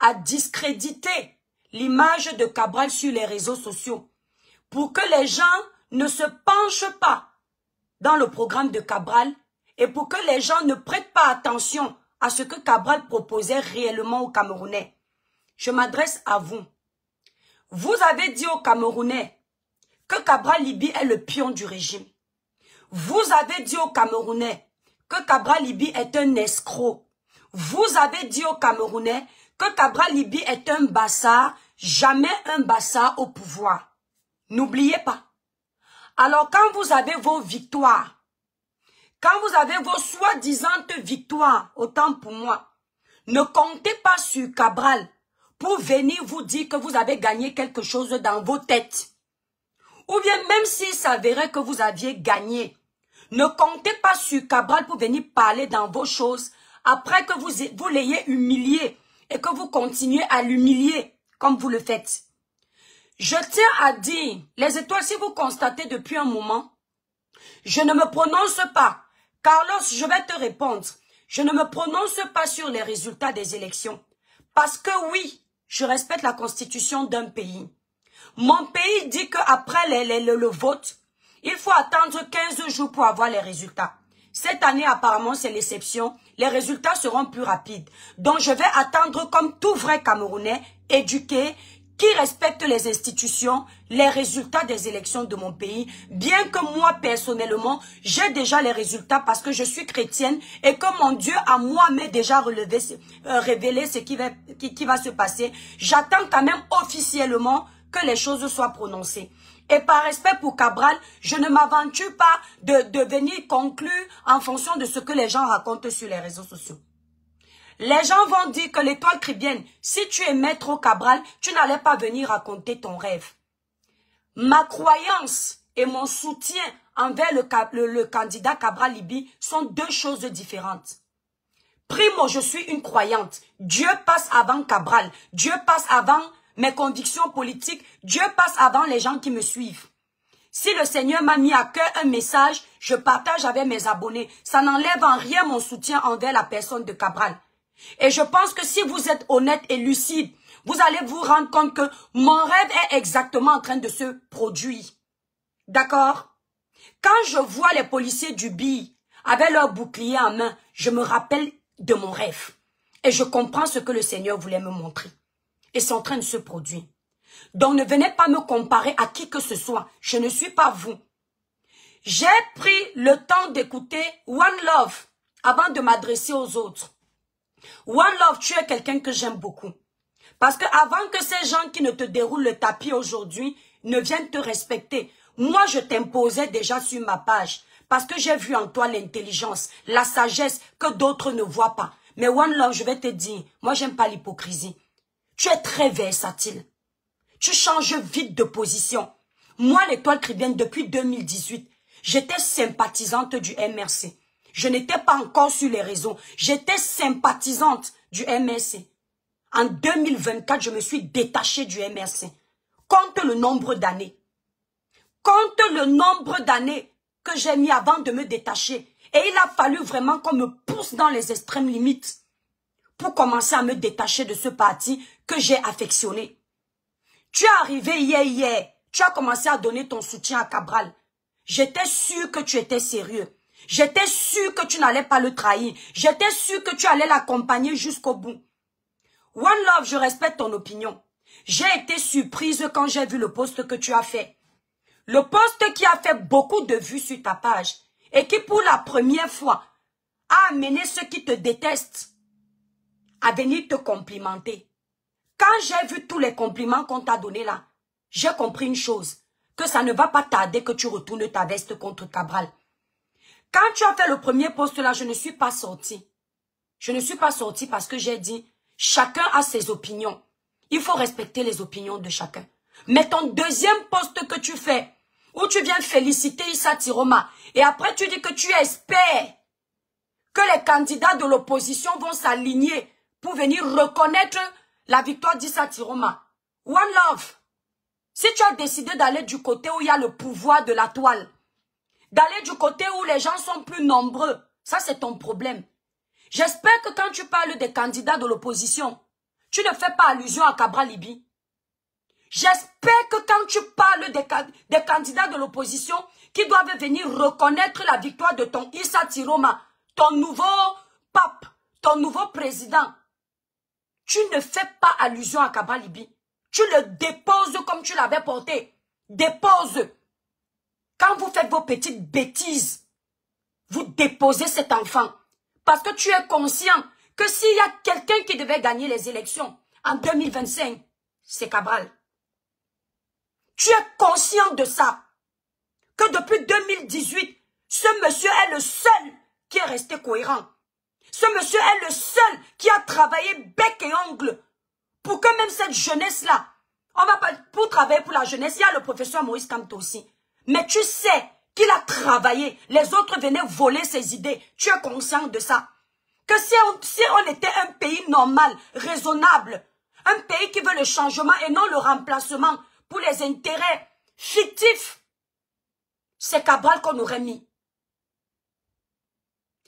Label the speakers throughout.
Speaker 1: à discréditer l'image de Cabral sur les réseaux sociaux pour que les gens ne se penchent pas dans le programme de Cabral et pour que les gens ne prêtent pas attention à ce que Cabral proposait réellement aux Camerounais. Je m'adresse à vous. Vous avez dit aux Camerounais que Cabral Libi est le pion du régime. Vous avez dit aux Camerounais que Cabral Libi est un escroc. Vous avez dit aux Camerounais que Cabral Libi est un bâtard, jamais un bâtard au pouvoir. N'oubliez pas. Alors quand vous avez vos victoires, quand vous avez vos soi-disant victoires, autant pour moi, ne comptez pas sur Cabral pour venir vous dire que vous avez gagné quelque chose dans vos têtes. Ou bien même s'il s'avérait que vous aviez gagné, ne comptez pas sur Cabral pour venir parler dans vos choses après que vous l'ayez humilié et que vous continuez à l'humilier comme vous le faites. Je tiens à dire, les étoiles, si vous constatez depuis un moment, je ne me prononce pas. Carlos, je vais te répondre. Je ne me prononce pas sur les résultats des élections. Parce que oui, je respecte la constitution d'un pays. Mon pays dit qu'après le vote, il faut attendre 15 jours pour avoir les résultats. Cette année, apparemment, c'est l'exception. Les résultats seront plus rapides. Donc, je vais attendre comme tout vrai Camerounais, éduqué, qui respecte les institutions, les résultats des élections de mon pays, bien que moi, personnellement, j'ai déjà les résultats parce que je suis chrétienne et que mon Dieu, à moi, m'ait déjà révélé ce qui va se passer. J'attends quand même officiellement que les choses soient prononcées. Et par respect pour Cabral, je ne m'aventure pas de venir conclure en fonction de ce que les gens racontent sur les réseaux sociaux. Les gens vont dire que l'étoile cribienne, si tu es maître Cabral, tu n'allais pas venir raconter ton rêve. Ma croyance et mon soutien envers le candidat Cabral Libi sont deux choses différentes. Primo, je suis une croyante. Dieu passe avant Cabral. Dieu passe avant mes convictions politiques. Dieu passe avant les gens qui me suivent. Si le Seigneur m'a mis à cœur un message, je partage avec mes abonnés. Ça n'enlève en rien mon soutien envers la personne de Cabral. Et je pense que si vous êtes honnête et lucide, vous allez vous rendre compte que mon rêve est exactement en train de se produire. D'accord? Quand je vois les policiers du BI avec leur bouclier en main, je me rappelle de mon rêve. Et je comprends ce que le Seigneur voulait me montrer. Et c'est en train de se produire. Donc ne venez pas me comparer à qui que ce soit. Je ne suis pas vous. J'ai pris le temps d'écouter One Love avant de m'adresser aux autres. One Love, tu es quelqu'un que j'aime beaucoup. Parce que avant que ces gens qui ne te déroulent le tapis aujourd'hui ne viennent te respecter, moi je t'imposais déjà sur ma page. Parce que j'ai vu en toi l'intelligence, la sagesse que d'autres ne voient pas. Mais One Love, je vais te dire, moi j'aime pas l'hypocrisie. Tu es très versatile. Tu changes vite de position. Moi, l'étoile cribienne, depuis 2018, j'étais sympathisante du MRC. Je n'étais pas encore sur les réseaux. J'étais sympathisante du MRC. En 2024, je me suis détachée du MRC. Compte le nombre d'années. Compte le nombre d'années que j'ai mis avant de me détacher. Et il a fallu vraiment qu'on me pousse dans les extrêmes limites pour commencer à me détacher de ce parti que j'ai affectionné. Tu es arrivé hier. Tu as commencé à donner ton soutien à Cabral. J'étais sûre que tu étais sérieux. J'étais sûre que tu n'allais pas le trahir. J'étais sûre que tu allais l'accompagner jusqu'au bout. One Love, je respecte ton opinion. J'ai été surprise quand j'ai vu le post que tu as fait. Le post qui a fait beaucoup de vues sur ta page et qui pour la première fois a amené ceux qui te détestent à venir te complimenter. Quand j'ai vu tous les compliments qu'on t'a donnés là, j'ai compris une chose, que ça ne va pas tarder que tu retournes ta veste contre Cabral. Quand tu as fait le premier post là, je ne suis pas sortie. Je ne suis pas sortie parce que j'ai dit, chacun a ses opinions. Il faut respecter les opinions de chacun. Mais ton deuxième post que tu fais, où tu viens féliciter Issa Tiroma, et après tu dis que tu espères que les candidats de l'opposition vont s'aligner pour venir reconnaître la victoire d'Issa Tiroma. One Love, si tu as décidé d'aller du côté où il y a le pouvoir de la toile, d'aller du côté où les gens sont plus nombreux, ça c'est ton problème. J'espère que quand tu parles des candidats de l'opposition, tu ne fais pas allusion à Cabral Libye. J'espère que quand tu parles des candidats de l'opposition qui doivent venir reconnaître la victoire de ton Issa Tiroma, ton nouveau pape, ton nouveau président, tu ne fais pas allusion à Cabral Libye. Tu le déposes comme tu l'avais porté. Dépose. Quand vous faites vos petites bêtises, vous déposez cet enfant. Parce que tu es conscient que s'il y a quelqu'un qui devait gagner les élections en 2025, c'est Cabral. Tu es conscient de ça. Que depuis 2018, ce monsieur est le seul qui est resté cohérent. Ce monsieur est le seul qui a travaillé bec et ongle pour que même cette jeunesse-là, on va pas pour travailler pour la jeunesse, il y a le professeur Maurice Kamto aussi. Mais tu sais qu'il a travaillé, les autres venaient voler ses idées. Tu es conscient de ça. Que si on était un pays normal, raisonnable, un pays qui veut le changement et non le remplacement pour les intérêts fictifs, c'est Cabral qu'on aurait mis.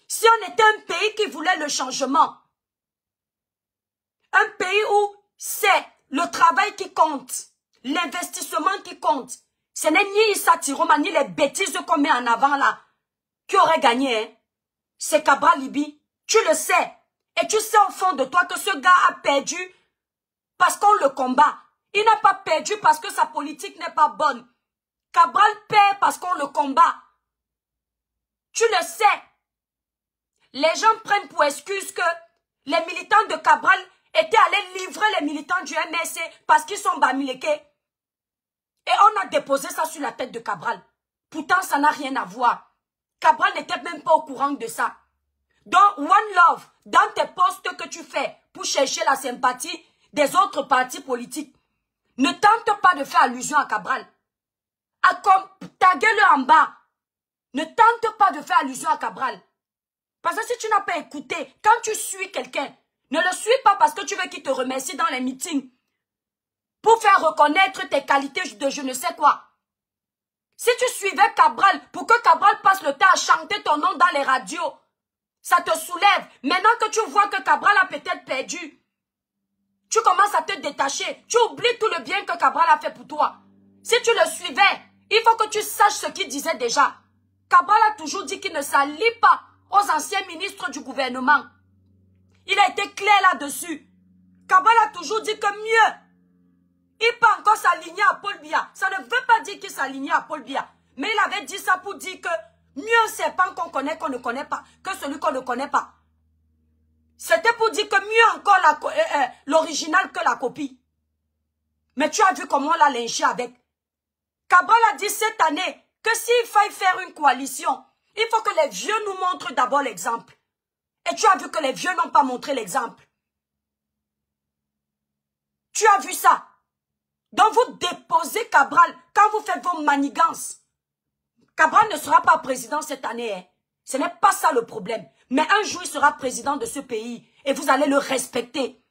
Speaker 1: Si on était un pays qui voulait le changement, un pays où c'est le travail qui compte, l'investissement qui compte, ce n'est ni Issa Tiroma, ni les bêtises qu'on met en avant là, qui aurait gagné. Hein? C'est Cabral Libye. Tu le sais. Et tu sais au fond de toi que ce gars a perdu parce qu'on le combat. Il n'a pas perdu parce que sa politique n'est pas bonne. Cabral perd parce qu'on le combat. Tu le sais. Les gens prennent pour excuse que les militants de Cabral étaient allés livrer les militants du MSC parce qu'ils sont bamilekés. Et on a déposé ça sur la tête de Cabral. Pourtant, ça n'a rien à voir. Cabral n'était même pas au courant de ça. Donc, One Love, dans tes postes que tu fais pour chercher la sympathie des autres partis politiques, ne tente pas de faire allusion à Cabral. Taguez-le en bas. Ne tente pas de faire allusion à Cabral. Parce que si tu n'as pas écouté, quand tu suis quelqu'un, ne le suis pas parce que tu veux qu'il te remercie dans les meetings. Pour faire reconnaître tes qualités de je ne sais quoi. Si tu suivais Cabral, pour que Cabral passe le temps à chanter ton nom dans les radios, ça te soulève. Maintenant que tu vois que Cabral a peut-être perdu, tu commences à te détacher. Tu oublies tout le bien que Cabral a fait pour toi. Si tu le suivais, il faut que tu saches ce qu'il disait déjà. Cabral a toujours dit qu'il ne s'allie pas aux anciens ministres du gouvernement. Il a été clair là-dessus. Cabral a toujours dit que mieux, il peut encore s'aligner à Paul Biya. Ça ne veut pas dire qu'il s'alignait à Paul Biya. Mais il avait dit ça pour dire que mieux un serpent qu'on connaît qu'on ne connaît pas que celui qu'on ne connaît pas. C'était pour dire que mieux encore l'original que la copie. Mais tu as vu comment on l'a lynché avec. Cabral a dit cette année que s'il faille faire une coalition, il faut que les vieux nous montrent d'abord l'exemple. Et tu as vu que les vieux n'ont pas montré l'exemple. Tu as vu ça. Donc vous déposez Cabral quand vous faites vos manigances. Cabral ne sera pas président cette année. Hein. Ce n'est pas ça le problème. Mais un jour, il sera président de ce pays. Et vous allez le respecter.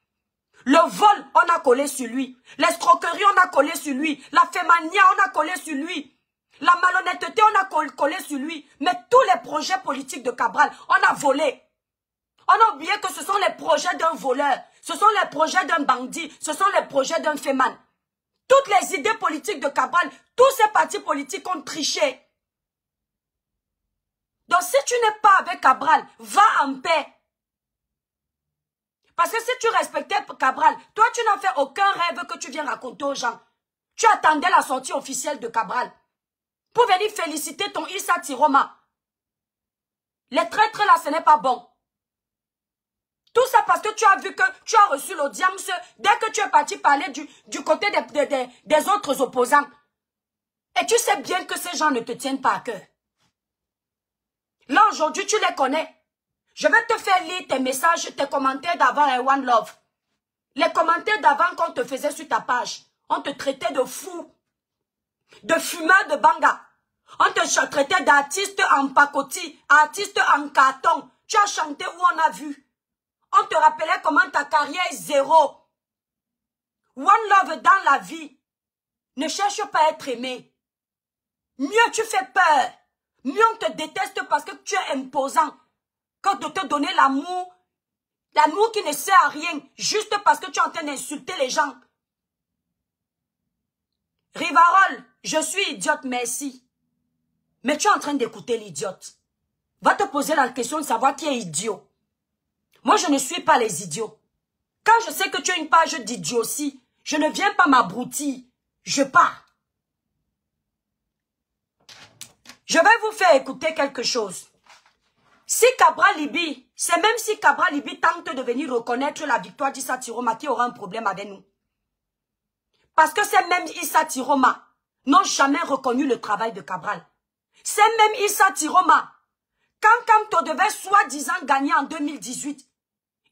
Speaker 1: Le vol, on a collé sur lui. L'escroquerie, on a collé sur lui. La fémania, on a collé sur lui. La malhonnêteté, on a collé sur lui. Mais tous les projets politiques de Cabral, on a volé. On a oublié que ce sont les projets d'un voleur. Ce sont les projets d'un bandit. Ce sont les projets d'un féman. Toutes les idées politiques de Cabral, tous ces partis politiques ont triché. Donc si tu n'es pas avec Cabral, va en paix. Parce que si tu respectais Cabral, toi tu n'as fait aucun rêve que tu viens raconter aux gens. Tu attendais la sortie officielle de Cabral. Pour venir féliciter ton Issa Tiroma. Les traîtres là, ce n'est pas bon. Tout ça parce que tu as vu que tu as reçu l'audience dès que tu es parti parler du côté des autres opposants. Et tu sais bien que ces gens ne te tiennent pas à cœur. Là, aujourd'hui, tu les connais. Je vais te faire lire tes messages, tes commentaires d'avant et One Love. Les commentaires d'avant qu'on te faisait sur ta page. On te traitait de fou, de fumeur de banga. On te traitait d'artiste en pacotille, artiste en carton. Tu as chanté où on a vu. On te rappelait comment ta carrière est zéro. One Love dans la vie. Ne cherche pas à être aimé. Mieux tu fais peur. Mieux on te déteste parce que tu es imposant que de te donner l'amour L'amour qui ne sert à rien, juste parce que tu es en train d'insulter les gens. Rivarol, je suis idiote, merci. Mais tu es en train d'écouter l'idiote. Va te poser la question de savoir qui est idiot. Moi, je ne suis pas les idiots. Quand je sais que tu as une page d'idiotie, je ne viens pas m'abrutir. Je pars. Je vais vous faire écouter quelque chose. Si Cabral Libi, c'est même si Cabral Libi tente de venir reconnaître la victoire d'Issa Tiroma qui aura un problème avec nous. Parce que ces mêmes Issa Tiroma n'ont jamais reconnu le travail de Cabral. Ces mêmes Issa Tiroma, quand Kamto devait soi-disant gagner en 2018,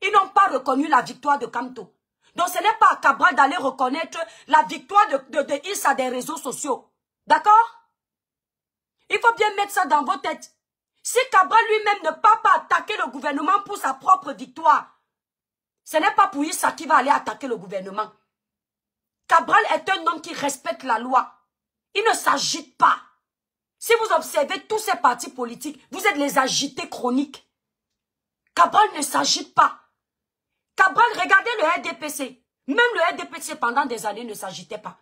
Speaker 1: ils n'ont pas reconnu la victoire de Kamto. Donc ce n'est pas à Cabral d'aller reconnaître la victoire de Issa des réseaux sociaux. D'accord? Il faut bien mettre ça dans vos têtes. Si Cabral lui-même ne peut pas attaquer le gouvernement pour sa propre victoire, ce n'est pas pour Issa qui va aller attaquer le gouvernement. Cabral est un homme qui respecte la loi. Il ne s'agite pas. Si vous observez tous ces partis politiques, vous êtes les agités chroniques. Cabral ne s'agite pas. Cabral, regardez le RDPC. Même le RDPC pendant des années ne s'agitait pas.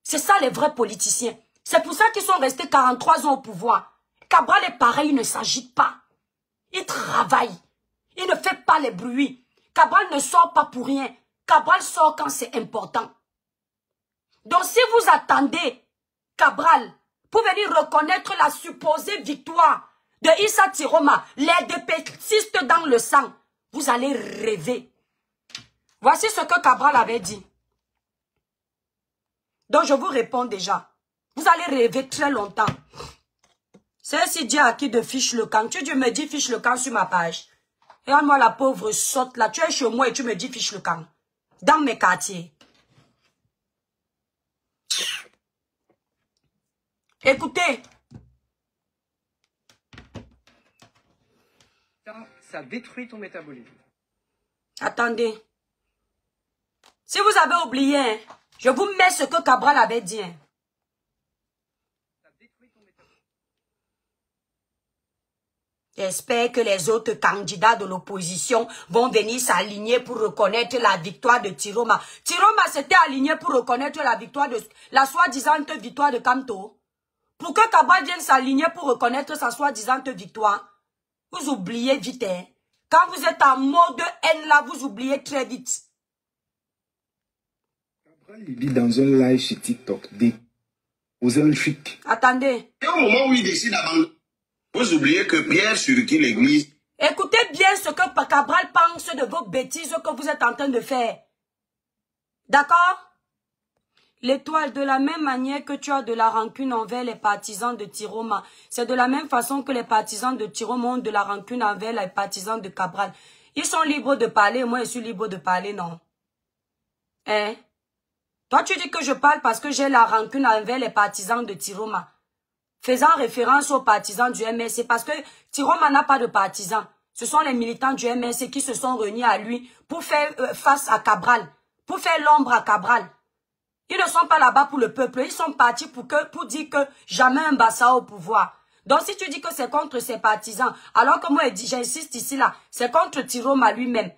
Speaker 1: C'est ça les vrais politiciens. C'est pour ça qu'ils sont restés 43 ans au pouvoir. Cabral est pareil, il ne s'agite pas. Il travaille. Il ne fait pas les bruits. Cabral ne sort pas pour rien. Cabral sort quand c'est important. Donc si vous attendez Cabral pour venir reconnaître la supposée victoire de Issa Tiroma, les dépétistes dans le sang, vous allez rêver. Voici ce que Cabral avait dit. Donc je vous réponds déjà. Vous allez rêver très longtemps. C'est si Dieu a qui de fiche le camp. Tu me dis fiche le camp sur ma page. Regarde-moi la pauvre sotte là. Tu es chez moi et tu me dis fiche le camp. Dans mes quartiers. Écoutez.
Speaker 2: Ça détruit ton métabolisme.
Speaker 1: Attendez. Si vous avez oublié, hein, je vous mets ce que Cabral avait dit. Hein. J'espère que les autres candidats de l'opposition vont venir s'aligner pour reconnaître la victoire de Tiroma. Tiroma s'était aligné pour reconnaître la victoire de la soi-disant victoire de Kamto. Pour que Cabral vienne s'aligner pour reconnaître sa soi-disant victoire, vous oubliez vite. Hein. Quand vous êtes en mode haine là, vous oubliez très vite.
Speaker 3: Cabral dit dans un live sur TikTok, vous avez un trick.
Speaker 1: Attendez.
Speaker 4: Et au moment où il décide d'abandonner, vous oubliez que Pierre sur qui l'église...
Speaker 1: Écoutez bien ce que Cabral pense de vos bêtises que vous êtes en train de faire. D'accord? L'étoile, de la même manière que tu as de la rancune envers les partisans de Tiroma, c'est de la même façon que les partisans de Tiroma ont de la rancune envers les partisans de Cabral. Ils sont libres de parler, moi je suis libre de parler, non? Hein? Toi tu dis que je parle parce que j'ai la rancune envers les partisans de Tiroma. Faisant référence aux partisans du MSC, parce que Tiroma n'a pas de partisans. Ce sont les militants du MSC qui se sont réunis à lui pour faire face à Cabral, pour faire l'ombre à Cabral. Ils ne sont pas là-bas pour le peuple, ils sont partis pour dire que jamais un Bassa au pouvoir. Donc si tu dis que c'est contre ses partisans, alors que moi j'insiste ici là, c'est contre Tiroma lui-même.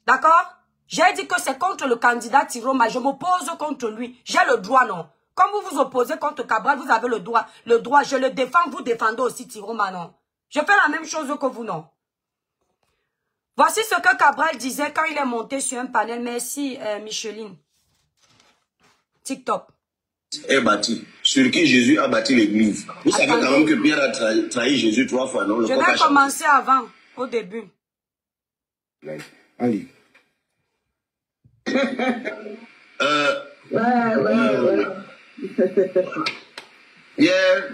Speaker 1: D'accord? J'ai dit que c'est contre le candidat Tiroma, je m'oppose contre lui. J'ai le droit, non? Comme vous vous opposez contre Cabral, vous avez le droit, je le défends, vous défendez aussi Tiroma, non? Je fais la même chose que vous, non? Voici ce que Cabral disait quand il est monté sur un panel. Merci, Micheline. TikTok.
Speaker 4: Est bâti, sur qui Jésus a bâti l'église. Vous savez quand même que Pierre a trahi Jésus 3 fois, non?
Speaker 1: Je vais commencer avant, au début.
Speaker 3: Allez.
Speaker 4: Pierre,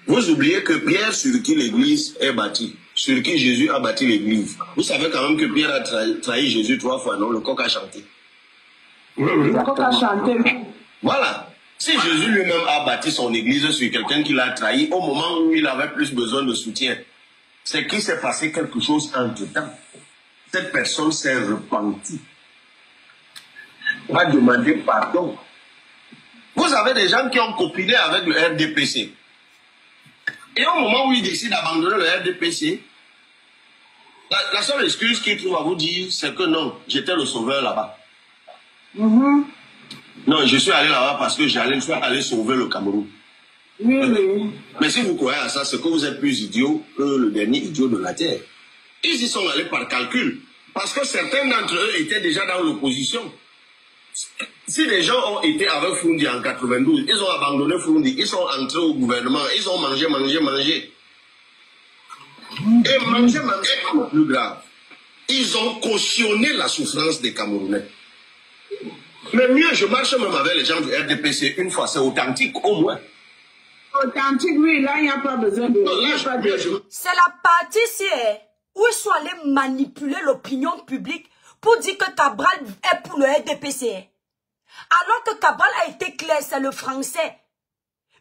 Speaker 4: vous oubliez que Pierre sur qui l'église est bâtie, sur qui Jésus a bâti l'église. Vous savez quand même que Pierre a trahi Jésus 3 fois, non? Le coq a chanté.
Speaker 1: Le coq a chanté.
Speaker 4: Voilà. Si Jésus lui-même a bâti son église sur quelqu'un qui l'a trahi au moment où il avait plus besoin de soutien, c'est qu'il s'est passé quelque chose entre-temps. Cette personne s'est repentie. Va demander pardon. Vous avez des gens qui ont copiné avec le RDPC. Et au moment où ils décident d'abandonner le RDPC, La seule excuse qu'il trouve à vous dire, c'est que non, j'étais le sauveur là-bas. Non, je suis allé là-bas parce que j'allais aller sauver le Cameroun. Mais si vous croyez à ça, c'est que vous êtes plus idiot que le dernier idiot de la Terre. Ils y sont allés par calcul. Parce que certains d'entre eux étaient déjà dans l'opposition. Si les gens ont été avec Foundi en 92, ils ont abandonné Foundi, ils sont entrés au gouvernement, ils ont mangé. Et manger, pas le plus grave. Ils ont cautionné la souffrance des Camerounais. Mais mieux, je marche même avec les gens du RDPC une fois, c'est authentique au moins.
Speaker 5: Authentique, oui, là, il n'y a pas besoin de...
Speaker 1: C'est la partie ici où ils sont allés manipuler l'opinion publique pour dire que Cabral est pour le RDPC. Alors que Cabral a été clair, c'est le français.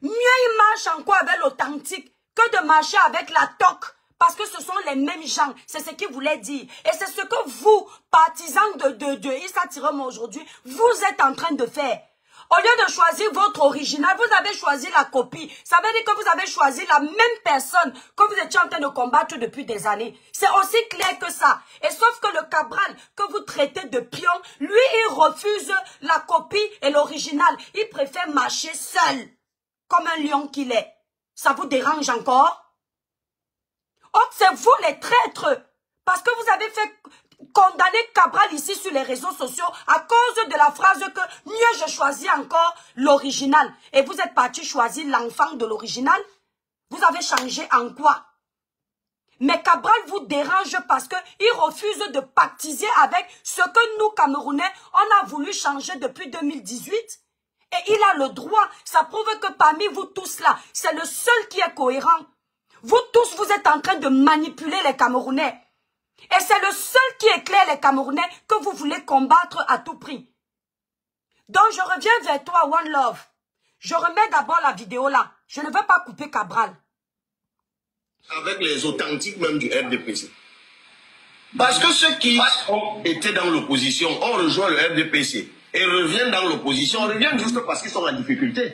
Speaker 1: Mieux il marche encore avec l'authentique que de marcher avec la toque. Parce que ce sont les mêmes gens. C'est ce qu'il voulait dire. Et c'est ce que vous, partisans de Issa Tiroma aujourd'hui, vous êtes en train de faire. Au lieu de choisir votre original, vous avez choisi la copie. Ça veut dire que vous avez choisi la même personne que vous étiez en train de combattre depuis des années. C'est aussi clair que ça. Et sauf que le Cabral que vous traitez de pion, lui, il refuse la copie et l'original. Il préfère marcher seul, comme un lion qu'il est. Ça vous dérange encore? Oh, c'est vous les traîtres. Parce que vous avez fait condamner Cabral ici sur les réseaux sociaux à cause de la phrase que mieux je choisis encore l'original. Et vous êtes parti choisir l'enfant de l'original. Vous avez changé en quoi? Mais Cabral vous dérange parce qu'il refuse de pactiser avec ce que nous, Camerounais, on a voulu changer depuis 2018. Et il a le droit. Ça prouve que parmi vous tous là, c'est le seul qui est cohérent. Vous tous, vous êtes en train de manipuler les Camerounais. Et c'est le seul qui éclaire les Camerounais que vous voulez combattre à tout prix. Donc, je reviens vers toi, One Love. Je remets d'abord la vidéo là. Je ne veux pas couper Cabral.
Speaker 4: Avec les authentiques même du RDPC. Parce que ceux qui ont été dans l'opposition ont rejoint le RDPC et reviennent dans l'opposition, reviennent juste parce qu'ils sont en difficulté.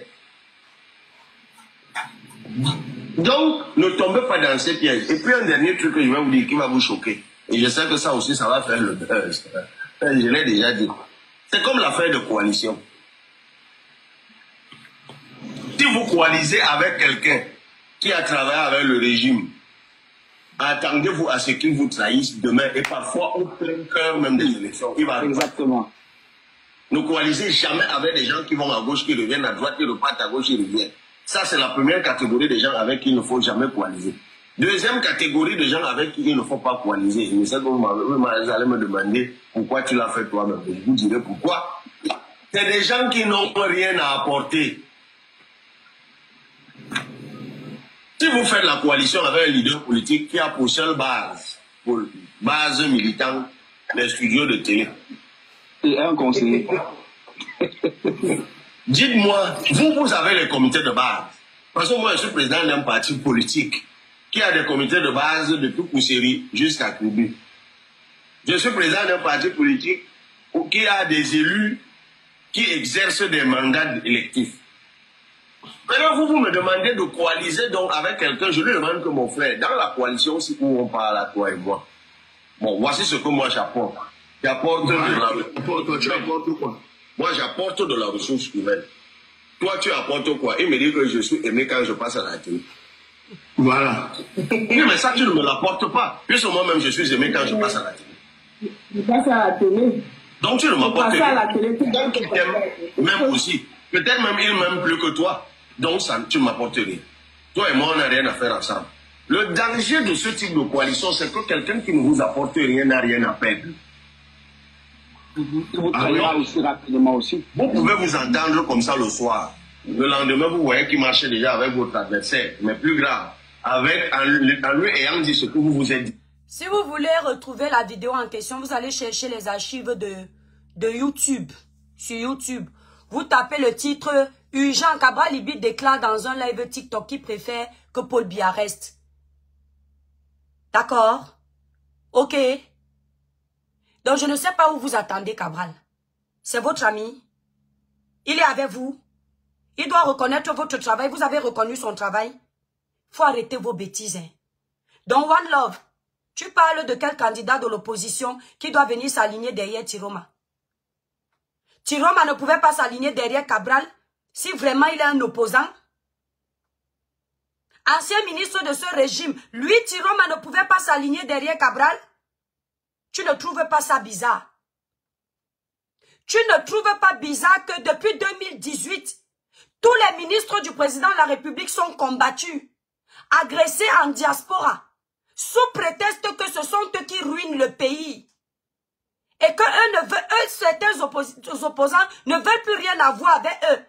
Speaker 4: Donc, ne tombez pas dans ces pièges. Et puis, un dernier truc que je vais vous dire qui va vous choquer. Et je sais que ça aussi, ça va faire le buzz. Je l'ai déjà dit. C'est comme l'affaire de coalition. Si vous coalisez avec quelqu'un qui a travaillé avec le régime, attendez-vous à ce qu'il vous trahisse demain et parfois au plein cœur même des élections. Il va
Speaker 5: Exactement.
Speaker 4: Ne coalisez jamais avec des gens qui vont à gauche, qui reviennent à droite, qui repartent à gauche, qui reviennent. Ça, c'est la première catégorie de gens avec qui il ne faut jamais coaliser. Deuxième catégorie de gens avec qui il ne faut pas coaliser. Je sais que vous allez me demander pourquoi tu l'as fait toi-même. Je vous dirai pourquoi. C'est des gens qui n'ont rien à apporter. Si vous faites la coalition avec un leader politique qui a pour seule base militante, les studios de télé.
Speaker 5: Et un conseiller.
Speaker 4: Dites-moi, vous avez les comités de base. Parce que moi, je suis président d'un parti politique qui a des comités de base depuis Kousseri jusqu'à Koubi. Je suis président d'un parti politique qui a des élus qui exercent des mandats électifs. Maintenant, vous me demandez de coaliser donc avec quelqu'un. Je lui demande que mon frère, dans la coalition aussi où on parle à toi et moi, bon, voici ce que moi j'apporte. J'apporte de la... Tu apportes quoi? Moi, j'apporte de la ressource humaine. Toi, tu apportes quoi? Il me dit que je suis aimé quand je passe à la télé. Voilà. Oui, mais ça, tu ne me l'apportes pas. Puisque moi-même, je suis aimé quand je passe à la télé.
Speaker 5: Je passe à la télé.
Speaker 4: Donc, tu ne m'apportes
Speaker 5: rien. À la télé.
Speaker 4: Donc, il t'aime même aussi. Peut-être même il m'aime plus que toi. Donc, ça, tu ne m'apportes rien. Toi et moi, on n'a rien à faire ensemble. Le danger de ce type de coalition, c'est que quelqu'un qui ne vous apporte rien n'a rien à perdre.
Speaker 5: Vous travaillera aussi rapidement aussi.
Speaker 4: Vous pouvez vous entendre comme ça le soir. Le lendemain, vous voyez qu'il marchait déjà avec votre adversaire. Mais plus grave, en lui ayant dit ce que vous vous êtes dit.
Speaker 1: Si vous voulez retrouver la vidéo en question, vous allez chercher les archives de YouTube. Sur YouTube, vous tapez le titre « Urgent, Cabral Liby déclare dans un live TikTok qu'il préfère que Paul Biya reste. » D'accord? Ok. Donc, je ne sais pas où vous attendez Cabral. C'est votre ami. Il est avec vous. Il doit reconnaître votre travail. Vous avez reconnu son travail. Il faut arrêter vos bêtises. Hein. Donc, One Love, Tu parles de quel candidat de l'opposition qui doit venir s'aligner derrière Tiroma? Tiroma ne pouvait pas s'aligner derrière Cabral si vraiment il est un opposant. Ancien ministre de ce régime, lui, Tiroma ne pouvait pas s'aligner derrière Cabral. Tu ne trouves pas ça bizarre? Tu ne trouves pas bizarre que depuis 2018, tous les ministres du président de la République sont combattus, agressés en diaspora, sous prétexte que ce sont eux qui ruinent le pays. Et que certains opposants ne veulent plus rien avoir avec eux.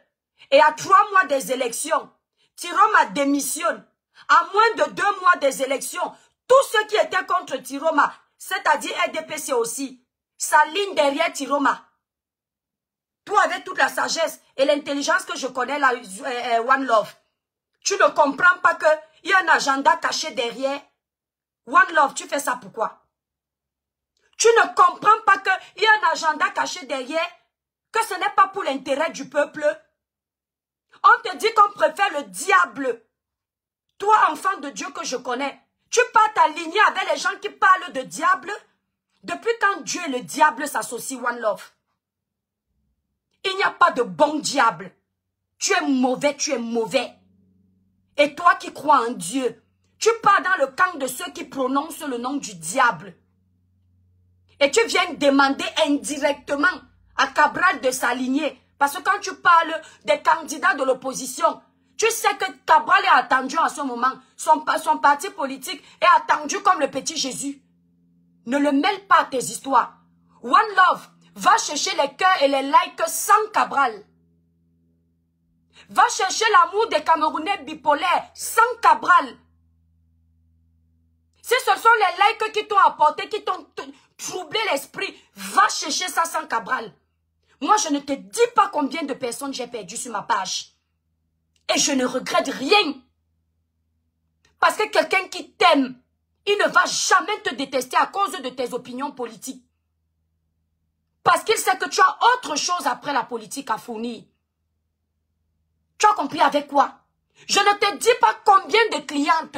Speaker 1: Et à 3 mois des élections, Tiroma démissionne. À moins de 2 mois des élections, tous ceux qui étaient contre Tiroma, c'est-à-dire RDPC aussi, s'alignent derrière Tiroma. Toi, avec toute la sagesse et l'intelligence que je connais, la One Love, tu ne comprends pas qu'il y a un agenda caché derrière. One Love, tu fais ça pourquoi? Tu ne comprends pas qu'il y a un agenda caché derrière, que ce n'est pas pour l'intérêt du peuple. On te dit qu'on préfère le diable. Toi, enfant de Dieu que je connais, tu pars t'aligner avec les gens qui parlent de diable. Depuis quand Dieu et le diable s'associent, One Love? Il n'y a pas de bon diable. Tu es mauvais, tu es mauvais. Et toi qui crois en Dieu, tu pars dans le camp de ceux qui prononcent le nom du diable. Et tu viens demander indirectement à Cabral de s'aligner. Parce que quand tu parles des candidats de l'opposition, tu sais que Cabral est attendu en ce moment. Son parti politique est attendu comme le petit Jésus. Ne le mêle pas à tes histoires. One Love va chercher les cœurs et les likes sans Cabral. Va chercher l'amour des Camerounais bipolaires sans Cabral. Si ce sont les likes qui t'ont apporté, qui t'ont troublé l'esprit, va chercher ça sans Cabral. Moi, je ne te dis pas combien de personnes j'ai perdu sur ma page. Et je ne regrette rien. Parce que quelqu'un qui t'aime, il ne va jamais te détester à cause de tes opinions politiques. Parce qu'il sait que tu as autre chose après la politique à fournir. Tu as compris avec quoi? Je ne te dis pas combien de clientes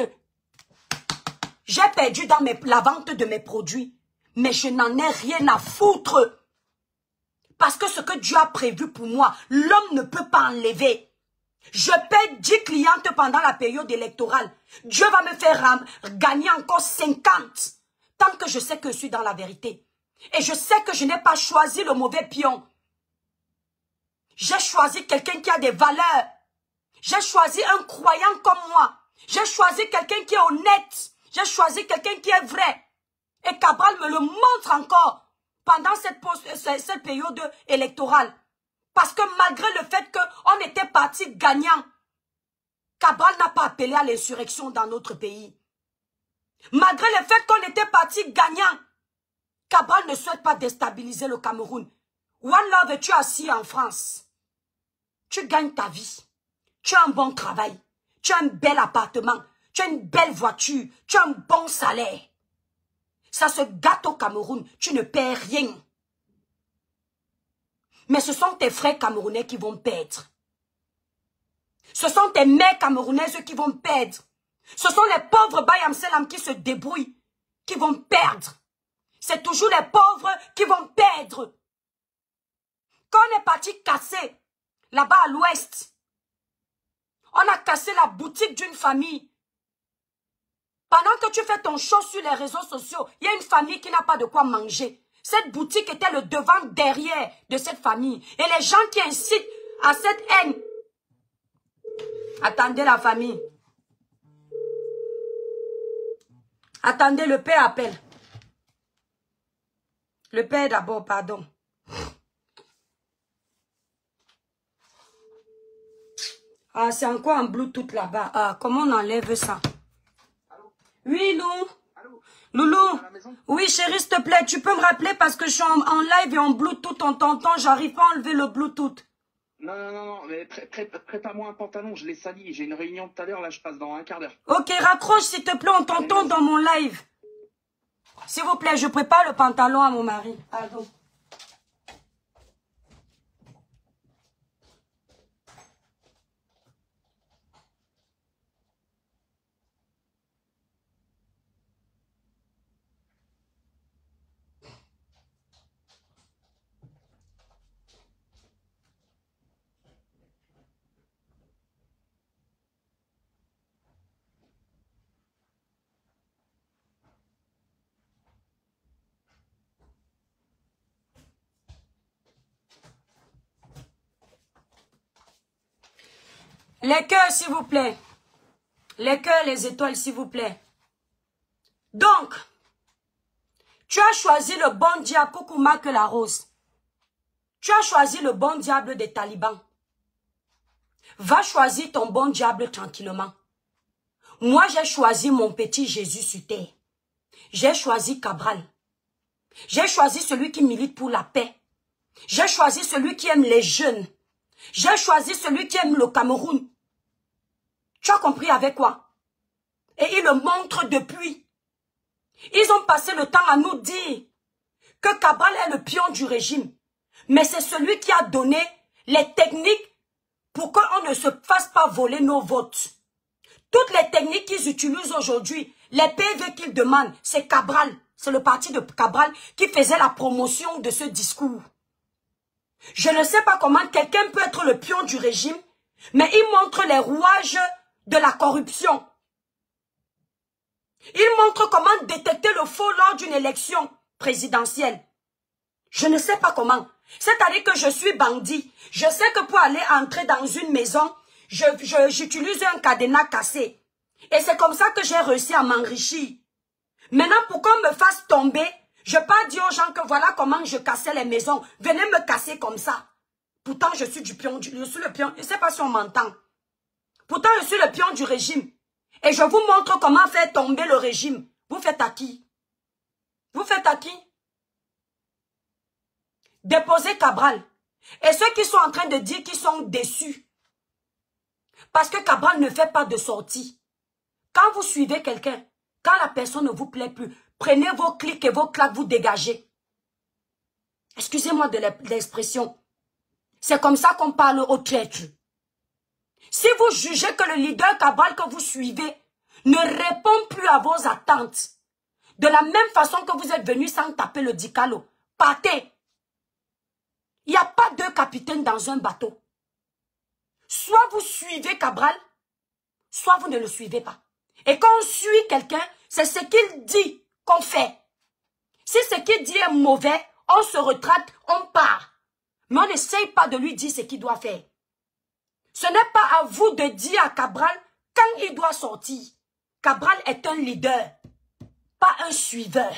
Speaker 1: j'ai perdu dans la vente de mes produits. Mais je n'en ai rien à foutre. Parce que ce que Dieu a prévu pour moi, l'homme ne peut pas enlever. Je perds 10 clientes pendant la période électorale. Dieu va me faire gagner encore 50. Tant que je sais que je suis dans la vérité. Et je sais que je n'ai pas choisi le mauvais pion. J'ai choisi quelqu'un qui a des valeurs. J'ai choisi un croyant comme moi. J'ai choisi quelqu'un qui est honnête. J'ai choisi quelqu'un qui est vrai. Et Cabral me le montre encore pendant cette période électorale. Parce que malgré le fait qu'on était parti gagnant, Cabral n'a pas appelé à l'insurrection dans notre pays. Malgré le fait qu'on était parti gagnant, Cabral ne souhaite pas déstabiliser le Cameroun. One Love, tu es assis en France. Tu gagnes ta vie. Tu as un bon travail. Tu as un bel appartement. Tu as une belle voiture. Tu as un bon salaire. Ça se gâte au Cameroun. Tu ne perds rien. Mais ce sont tes frères camerounais qui vont perdre. Ce sont tes mères camerounaises qui vont perdre. Ce sont les pauvres Bayam Selam qui se débrouillent, qui vont perdre. C'est toujours les pauvres qui vont perdre. Quand on est parti casser, là-bas à l'ouest, on a cassé la boutique d'une famille. Pendant que tu fais ton show sur les réseaux sociaux, il y a une famille qui n'a pas de quoi manger. Cette boutique était le devant derrière de cette famille. Et les gens qui incitent à cette haine. Attendez la famille. Attendez, le père appelle. Le père d'abord, pardon. Ah, c'est encore en Bluetooth là-bas. Ah, comment on enlève ça? Allô? Oui, Lou. Allô? Loulou. Oui, chérie, s'il te plaît, tu peux me rappeler parce que je suis en live et en Bluetooth, on t'entend, j'arrive pas à enlever le Bluetooth.
Speaker 5: Non, mais prépare-moi un pantalon, je l'ai sali, j'ai une réunion tout à l'heure, là je passe dans un quart d'heure.
Speaker 1: Ok, raccroche s'il te plaît, on t'entend dans mon live. S'il vous plaît, je prépare le pantalon à mon mari. Pardon. Les cœurs, s'il vous plaît. Les cœurs, les étoiles, s'il vous plaît. Donc, tu as choisi le bon diable, Koukouma que la rose. Tu as choisi le bon diable des talibans. Va choisir ton bon diable tranquillement. Moi, j'ai choisi mon petit Jésus sur terre. J'ai choisi Cabral. J'ai choisi celui qui milite pour la paix. J'ai choisi celui qui aime les jeunes. J'ai choisi celui qui aime le Cameroun. Tu as compris avec quoi? Et ils le montrent depuis. Ils ont passé le temps à nous dire que Cabral est le pion du régime. Mais c'est celui qui a donné les techniques pour qu'on ne se fasse pas voler nos votes. Toutes les techniques qu'ils utilisent aujourd'hui, les PV qu'ils demandent, c'est Cabral. C'est le parti de Cabral qui faisait la promotion de ce discours. Je ne sais pas comment quelqu'un peut être le pion du régime, mais il montre les rouages de la corruption. Il montre comment détecter le faux lors d'une élection présidentielle. Je ne sais pas comment. C'est-à-dire que je suis bandit. Je sais que pour aller entrer dans une maison, j'utilise un cadenas cassé. Et c'est comme ça que j'ai réussi à m'enrichir. Maintenant, pour qu'on me fasse tomber, je ne vais pas dire aux gens que voilà comment je cassais les maisons. Venez me casser comme ça. Pourtant, je suis le pion. Je ne sais pas si on m'entend. Pourtant, je suis le pion du régime. Et je vous montre comment faire tomber le régime. Vous faites à qui? Vous faites à qui? Déposez Cabral. Et ceux qui sont en train de dire qu'ils sont déçus. Parce que Cabral ne fait pas de sortie. Quand vous suivez quelqu'un, quand la personne ne vous plaît plus, prenez vos clics et vos claques, vous dégagez. Excusez-moi de l'expression. C'est comme ça qu'on parle au traître. Si vous jugez que le leader Cabral que vous suivez ne répond plus à vos attentes, de la même façon que vous êtes venu sans taper le dicalo, partez. Il n'y a pas deux capitaines dans un bateau. Soit vous suivez Cabral, soit vous ne le suivez pas. Et quand on suit quelqu'un, c'est ce qu'il dit qu'on fait. Si ce qu'il dit est mauvais, on se retraite, on part. Mais on n'essaye pas de lui dire ce qu'il doit faire. Ce n'est pas à vous de dire à Cabral quand il doit sortir. Cabral est un leader, pas un suiveur.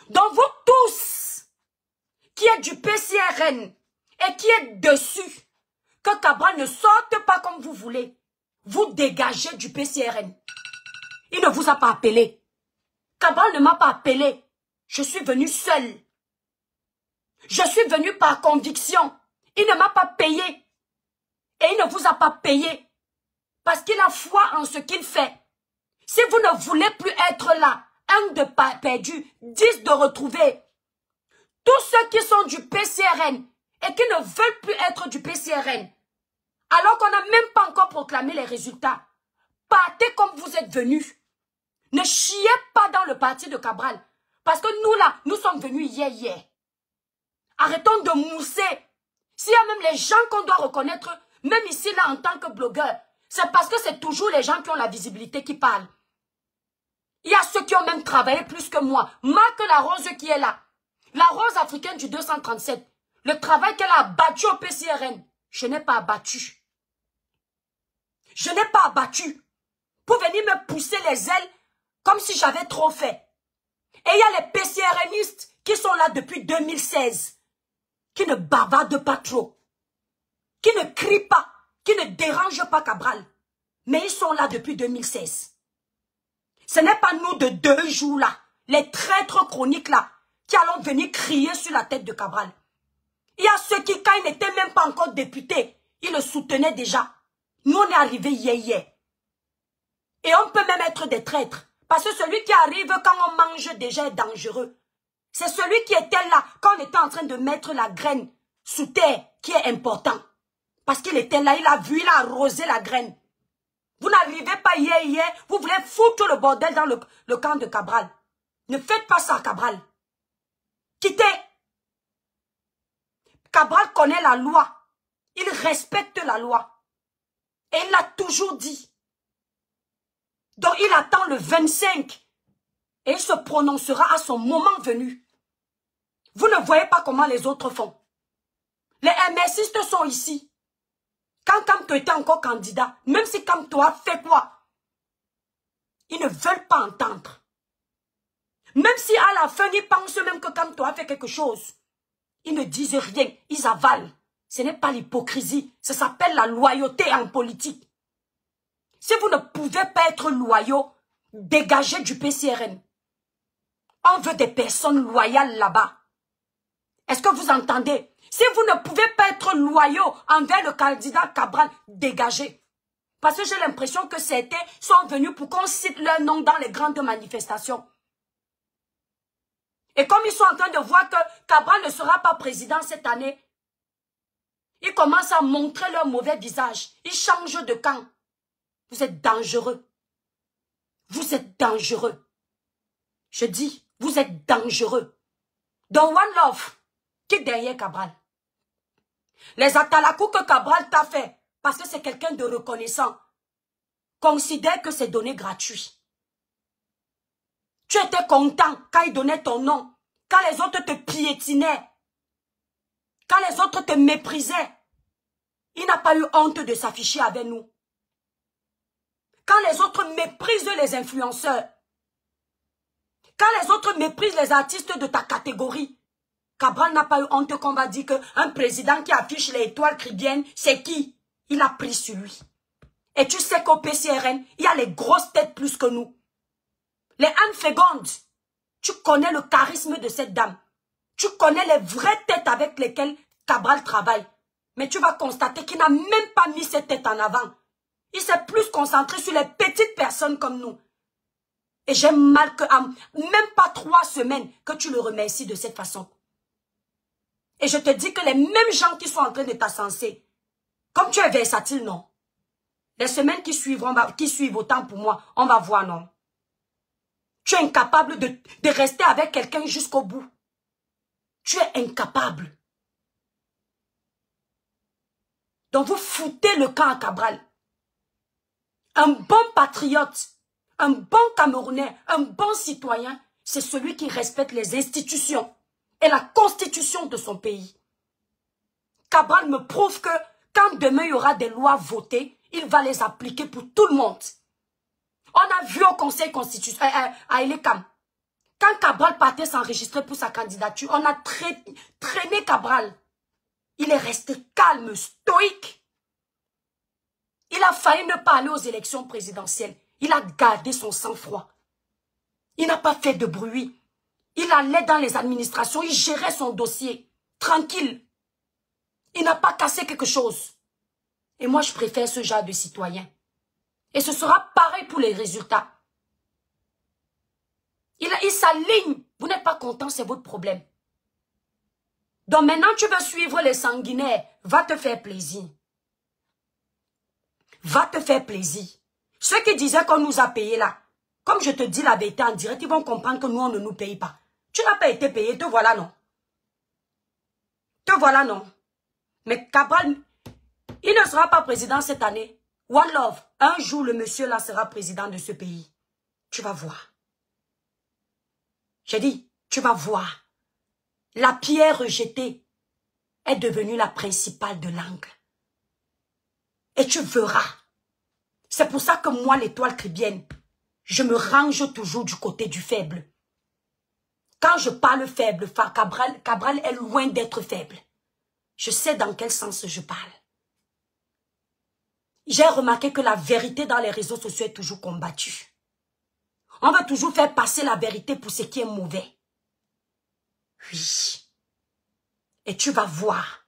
Speaker 1: Donc vous tous, qui êtes du PCRN et qui êtes dessus, que Cabral ne sorte pas comme vous voulez, vous dégagez du PCRN. Il ne vous a pas appelé. Cabral ne m'a pas appelé. Je suis venu seul. Je suis venu par conviction. Il ne m'a pas payé. Et il ne vous a pas payé. Parce qu'il a foi en ce qu'il fait. Si vous ne voulez plus être là, 1 de perdu, 10 de retrouver. Tous ceux qui sont du PCRN et qui ne veulent plus être du PCRN, alors qu'on n'a même pas encore proclamé les résultats, partez comme vous êtes venus. Ne chiez pas dans le parti de Cabral. Parce que nous là, nous sommes venus hier. Arrêtons de mousser. S'il y a même les gens qu'on doit reconnaître, même ici là en tant que blogueur, c'est parce que c'est toujours les gens qui ont la visibilité qui parlent. Il y a ceux qui ont même travaillé plus que moi. Marc la Rose qui est là. La Rose africaine du 237. Le travail qu'elle a abattu au PCRN, je n'ai pas abattu. Je n'ai pas abattu. Pour venir me pousser les ailes comme si j'avais trop fait. Et il y a les PCRNistes qui sont là depuis 2016. Qui ne bavardent pas trop. Qui ne crient pas. Qui ne dérangent pas Cabral. Mais ils sont là depuis 2016. Ce n'est pas nous de 2 jours là, les traîtres chroniques là, qui allons venir crier sur la tête de Cabral. Il y a ceux qui, quand il n'était même pas encore député, ils le soutenaient déjà. Nous, on est arrivés hier. Et on peut même être des traîtres. Parce que celui qui arrive quand on mange déjà est dangereux. C'est celui qui était là quand on était en train de mettre la graine sous terre qui est important. Parce qu'il était là, il a vu, il a arrosé la graine. Vous n'arrivez pas hier, vous voulez foutre le bordel dans le camp de Cabral. Ne faites pas ça, Cabral. Quittez. Cabral connaît la loi. Il respecte la loi. Et il l'a toujours dit. Donc il attend le 25. Et il se prononcera à son moment venu. Vous ne voyez pas comment les autres font. Les MSistes sont ici. Quand Kamto était encore candidat, même si Kamto a fait quoi, ils ne veulent pas entendre. Même si à la fin, ils pensent même que Kamto a fait quelque chose, ils ne disent rien, ils avalent. Ce n'est pas l'hypocrisie, ça s'appelle la loyauté en politique. Si vous ne pouvez pas être loyaux, dégagez du PCRN. On veut des personnes loyales là-bas. Est-ce que vous entendez? Si vous ne pouvez pas être loyaux envers le candidat Cabral, dégagez. Parce que j'ai l'impression que certains sont venus pour qu'on cite leur nom dans les grandes manifestations. Et comme ils sont en train de voir que Cabral ne sera pas président cette année, ils commencent à montrer leur mauvais visage. Ils changent de camp. Vous êtes dangereux. Vous êtes dangereux. Je dis, vous êtes dangereux. Dans One Love, qui est derrière Cabral? Les atalakou que Cabral t'a fait, parce que c'est quelqu'un de reconnaissant, considère que c'est donné gratuit. Tu étais content quand il donnait ton nom, quand les autres te piétinaient, quand les autres te méprisaient. Il n'a pas eu honte de s'afficher avec nous. Quand les autres méprisent les influenceurs, quand les autres méprisent les artistes de ta catégorie, Cabral n'a pas eu honte qu'on va dire qu'un président qui affiche les étoiles caribéennes, c'est qui? Il a pris sur lui. Et tu sais qu'au PCRN, il y a les grosses têtes plus que nous. Les Anne Fégonde, tu connais le charisme de cette dame. Tu connais les vraies têtes avec lesquelles Cabral travaille. Mais tu vas constater qu'il n'a même pas mis cette tête en avant. Il s'est plus concentré sur les petites personnes comme nous. Et j'aime mal que, même pas 3 semaines, que tu le remercies de cette façon. Et je te dis que les mêmes gens qui sont en train de t'ascenser, comme tu es versatile, non? Les semaines qui suivent autant pour moi, on va voir, non? Tu es incapable de rester avec quelqu'un jusqu'au bout. Tu es incapable. Donc vous foutez le camp à Cabral. Un bon patriote, un bon Camerounais, un bon citoyen, c'est celui qui respecte les institutions et la constitution de son pays. Cabral me prouve que quand demain il y aura des lois votées, il va les appliquer pour tout le monde. On a vu au Conseil constitutionnel, à Elekam, quand Cabral partait s'enregistrer pour sa candidature, on a traîné Cabral. Il est resté calme, stoïque. Il a failli ne pas aller aux élections présidentielles. Il a gardé son sang-froid. Il n'a pas fait de bruit. Il allait dans les administrations, il gérait son dossier. Tranquille. Il n'a pas cassé quelque chose. Et moi, je préfère ce genre de citoyen. Et ce sera pareil pour les résultats. Il s'aligne. Vous n'êtes pas content, c'est votre problème. Donc maintenant, tu veux suivre les sanguinaires. Va te faire plaisir. Va te faire plaisir. Ceux qui disaient qu'on nous a payés là, comme je te dis la vérité en direct, ils vont comprendre que nous, on ne nous paye pas. Tu n'as pas été payé, te voilà non. Te voilà non. Mais Cabral, il ne sera pas président cette année. One Love, un jour le monsieur là sera président de ce pays. Tu vas voir. J'ai dit, tu vas voir. La pierre rejetée est devenue la principale de l'angle. Et tu verras. C'est pour ça que moi, l'étoile caribéenne, je me range toujours du côté du faible. Quand je parle faible, Cabral est loin d'être faible. Je sais dans quel sens je parle. J'ai remarqué que la vérité dans les réseaux sociaux est toujours combattue. On va toujours faire passer la vérité pour ce qui est mauvais. Oui. Et tu vas voir.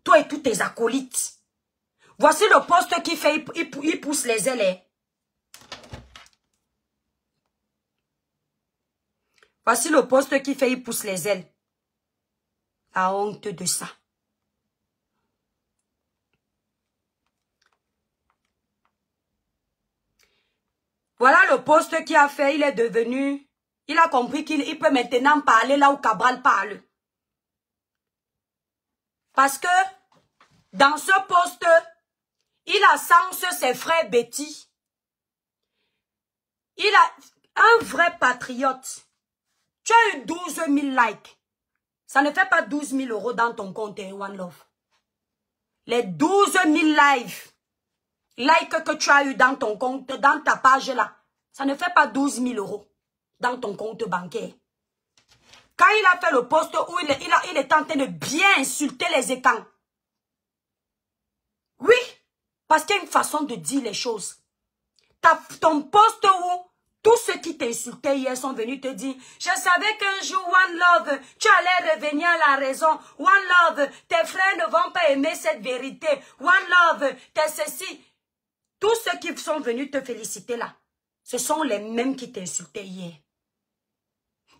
Speaker 1: Toi et tous tes acolytes. Voici le poste qui fait, il pousse les ailes. Voici le poste qui fait, il pousse les ailes. La honte de ça. Voilà le poste qui a fait, il est devenu, il a compris qu'il peut maintenant parler là où Cabral parle. Parce que, dans ce poste, il ascense ses frères Betty. Il a un vrai patriote. Tu as eu 12 000 likes. Ça ne fait pas 12 000 € dans ton compte, One Love. les 12 000 likes que tu as eu dans ton compte, dans ta page là, ça ne fait pas 12 000 euros dans ton compte bancaire. Quand il a fait le post où il est en train de bien insulter les écans. Oui, parce qu'il y a une façon de dire les choses. Ton post où tous ceux qui t'insultaient hier sont venus te dire, je savais qu'un jour, One Love, tu allais revenir à la raison. One Love, tes frères ne vont pas aimer cette vérité. One Love, t'es ceci. Tous ceux qui sont venus te féliciter là, ce sont les mêmes qui t'insultaient hier.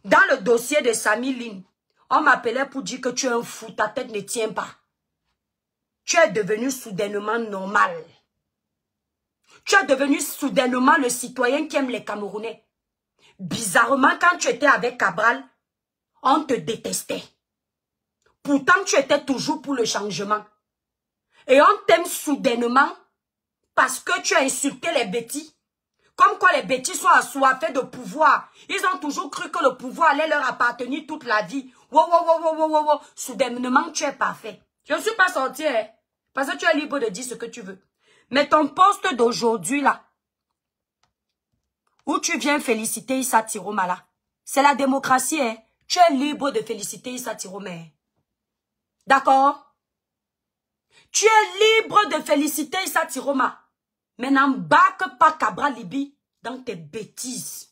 Speaker 1: Dans le dossier de Samy Lin, on m'appelait pour dire que tu es un fou, ta tête ne tient pas. Tu es devenu soudainement normal. Tu es devenu soudainement le citoyen qui aime les Camerounais. Bizarrement, quand tu étais avec Cabral, on te détestait. Pourtant, tu étais toujours pour le changement. Et on t'aime soudainement parce que tu as insulté les bêtis. Comme quoi les bêtis sont assoiffés de pouvoir. Ils ont toujours cru que le pouvoir allait leur appartenir toute la vie. Wow. Soudainement, tu es parfait. Je ne suis pas sortie, hein, parce que tu es libre de dire ce que tu veux. Mais ton poste d'aujourd'hui, là, où tu viens féliciter Issa Tiroma, là, c'est la démocratie, hein. Tu es libre de féliciter Issa Tiroma. Hein. D'accord? Tu es libre de féliciter Issa Tiroma. Mais n'embarque pas Cabral Libi dans tes bêtises.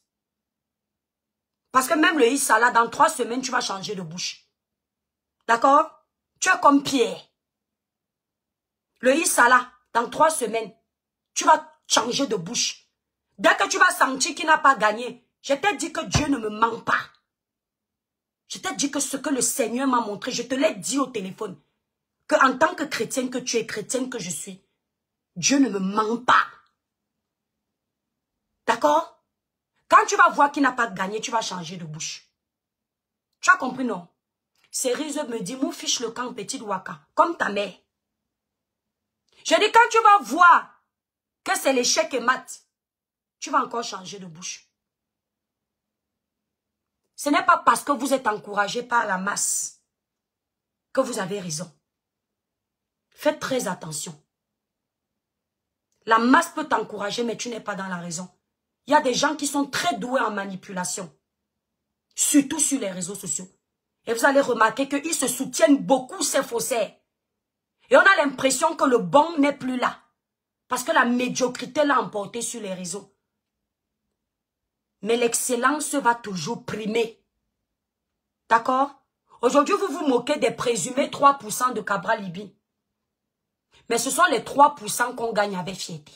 Speaker 1: Parce que même le Issa là, dans 3 semaines, tu vas changer de bouche. D'accord? Tu es comme Pierre. Le Issa là, dans 3 semaines, tu vas changer de bouche. Dès que tu vas sentir qu'il n'a pas gagné, je t'ai dit que Dieu ne me ment pas. Je t'ai dit que ce que le Seigneur m'a montré, je te l'ai dit au téléphone. Que en tant que chrétienne que tu es, chrétienne que je suis, Dieu ne me ment pas. D'accord? Quand tu vas voir qu'il n'a pas gagné, tu vas changer de bouche. Tu as compris, non? Cerise me dit, mon fiche le camp petit Waka, comme ta mère. Je dis, quand tu vas voir que c'est l'échec et mat, tu vas encore changer de bouche. Ce n'est pas parce que vous êtes encouragé par la masse que vous avez raison. Faites très attention. La masse peut t'encourager, mais tu n'es pas dans la raison. Il y a des gens qui sont très doués en manipulation. Surtout sur les réseaux sociaux. Et vous allez remarquer qu'ils se soutiennent beaucoup, ces faussaires. Et on a l'impression que le bon n'est plus là. Parce que la médiocrité l'a emporté sur les réseaux. Mais l'excellence va toujours primer. D'accord? Aujourd'hui, vous vous moquez des présumés 3% de Cabral Libi. Mais ce sont les 3% qu'on gagne avec fierté.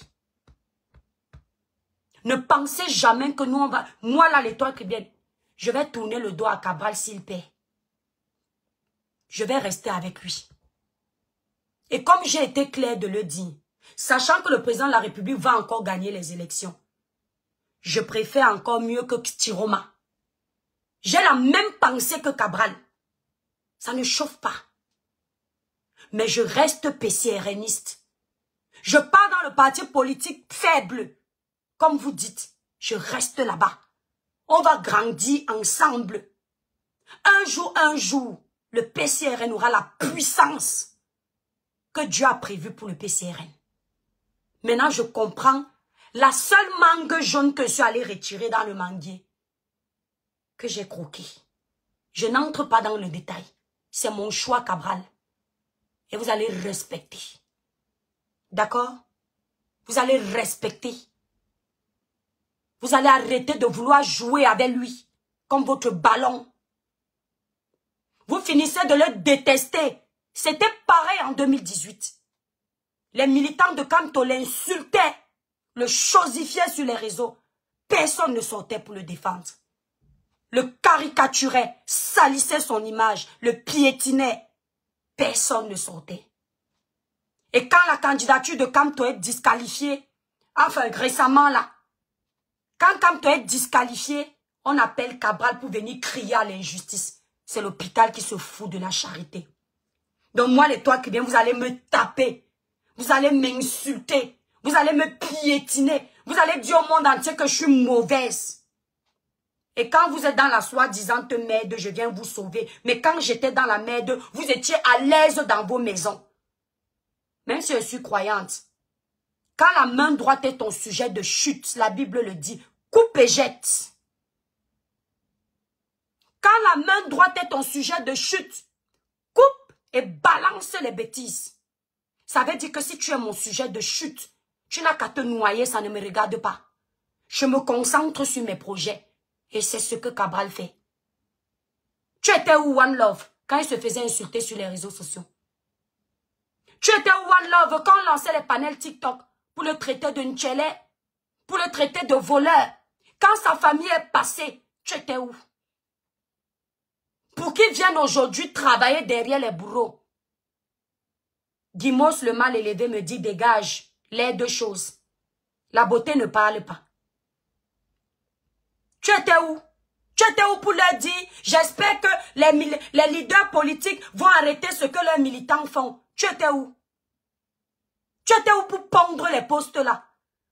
Speaker 1: Ne pensez jamais que nous, on va... Moi, là, l'étoile caribéenne, je vais tourner le dos à Cabral s'il paie. Je vais rester avec lui. Et comme j'ai été clair de le dire, sachant que le président de la République va encore gagner les élections, je préfère encore mieux que Tiroma. J'ai la même pensée que Cabral. Ça ne chauffe pas. Mais je reste PCRNiste. Je pars dans le parti politique faible. Comme vous dites, je reste là-bas. On va grandir ensemble. Un jour, le PCRN aura la puissance que Dieu a prévue pour le PCRN. Maintenant, je comprends la seule mangue jaune que je suis allée retirer dans le manguier, que j'ai croqué. Je n'entre pas dans le détail. C'est mon choix, Cabral. Et vous allez respecter. D'accord? Vous allez respecter. Vous allez arrêter de vouloir jouer avec lui comme votre ballon. Vous finissez de le détester. C'était pareil en 2018. Les militants de Camto l'insultaient, le chosifiaient sur les réseaux. Personne ne sortait pour le défendre. Le caricaturait, salissait son image, le piétinait. Personne ne sortait. Et quand la candidature de Camto est disqualifiée, enfin récemment là, quand Camto est disqualifié, on appelle Cabral pour venir crier à l'injustice. C'est l'hôpital qui se fout de la charité. Donc moi, les toits qui viennent, vous allez me taper. Vous allez m'insulter. Vous allez me piétiner. Vous allez dire au monde entier que je suis mauvaise. Et quand vous êtes dans la soi-disante merde, je viens vous sauver. Mais quand j'étais dans la merde, vous étiez à l'aise dans vos maisons. Même si je suis croyante, quand la main droite est ton sujet de chute, la Bible le dit, coupe et jette. Quand la main droite est ton sujet de chute, coupe et balance les bêtises. Ça veut dire que si tu es mon sujet de chute, tu n'as qu'à te noyer, ça ne me regarde pas. Je me concentre sur mes projets. Et c'est ce que Cabral fait. Tu étais où, One Love, quand il se faisait insulter sur les réseaux sociaux? Tu étais où, One Love, quand on lançait les panels TikTok pour le traiter de Nchele, pour le traiter de voleur? Quand sa famille est passée, tu étais où? Pour qu'il vienne aujourd'hui travailler derrière les bourreaux. Guimos, le mal élevé, me dit dégage les deux choses. La beauté ne parle pas. Tu étais où? Tu étais où pour leur dire, j'espère que les leaders politiques vont arrêter ce que leurs militants font. Tu étais où? Tu étais où pour pondre les postes là?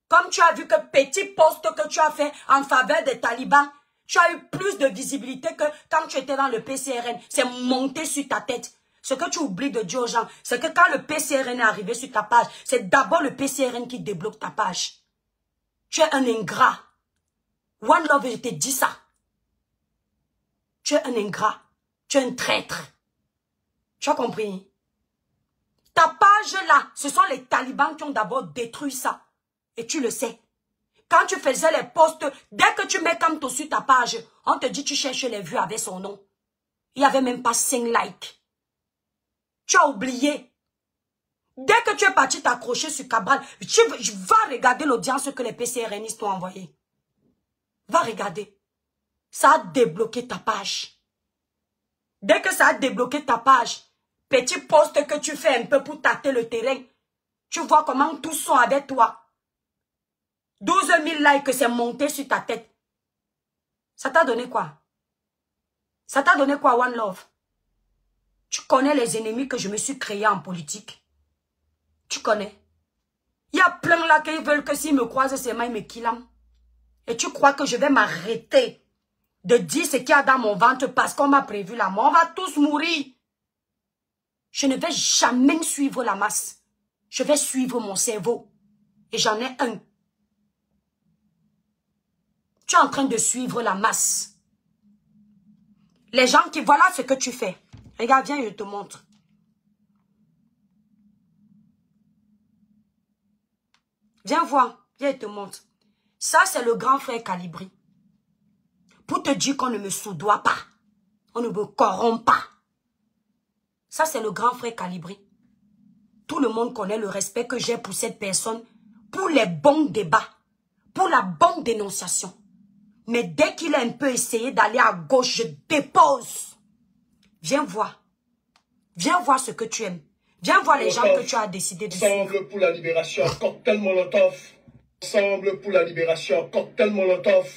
Speaker 1: Comme tu as vu que petit poste que tu as fait en faveur des talibans, tu as eu plus de visibilité que quand tu étais dans le PCRN. C'est monté sur ta tête. Ce que tu oublies de dire aux gens, c'est que quand le PCRN est arrivé sur ta page, c'est d'abord le PCRN qui débloque ta page. Tu es un ingrat. One Love, je te dis ça. Tu es un ingrat. Tu es un traître. Tu as compris? Ta page là, ce sont les talibans qui ont d'abord détruit ça. Et tu le sais. Quand tu faisais les posts, dès que tu mets Kamto sur ta page, on te dit tu cherches les vues avec son nom. Il n'y avait même pas 5 likes. Tu as oublié. Dès que tu es parti t'accrocher sur Cabral, je vais regarder l'audience que les PCRNistes t'ont envoyé. Va regarder. Ça a débloqué ta page. Dès que ça a débloqué ta page, petit post que tu fais un peu pour tâter le terrain, tu vois comment tous sont avec toi. 12 000 likes, c'est monté sur ta tête. Ça t'a donné quoi? Ça t'a donné quoi, One Love? Tu connais les ennemis que je me suis créés en politique. Tu connais. Il y a plein là qui veulent que s'ils me croisent, c'est moi, ils me killent. Et tu crois que je vais m'arrêter de dire ce qu'il y a dans mon ventre parce qu'on m'a prévu la mort? On va tous mourir. Je ne vais jamais suivre la masse. Je vais suivre mon cerveau. Et j'en ai un. Tu es en train de suivre la masse. Les gens qui... Voilà ce que tu fais. Regarde, viens, je te montre. Viens voir. Viens, je te montre. Ça, c'est le grand frère Calibri. Pour te dire qu'on ne me soudoie pas. On ne me corrompt pas. Ça, c'est le grand frère Calibri. Tout le monde connaît le respect que j'ai pour cette personne. Pour les bons débats. Pour la bonne dénonciation. Mais dès qu'il a un peu essayé d'aller à gauche, je dépose. Viens voir. Viens voir ce que tu aimes. Viens voir les gens que tu as décidé de suivre.
Speaker 6: Ensemble pour la libération, cocktail Molotov. Ensemble pour la libération, cocktail Molotov.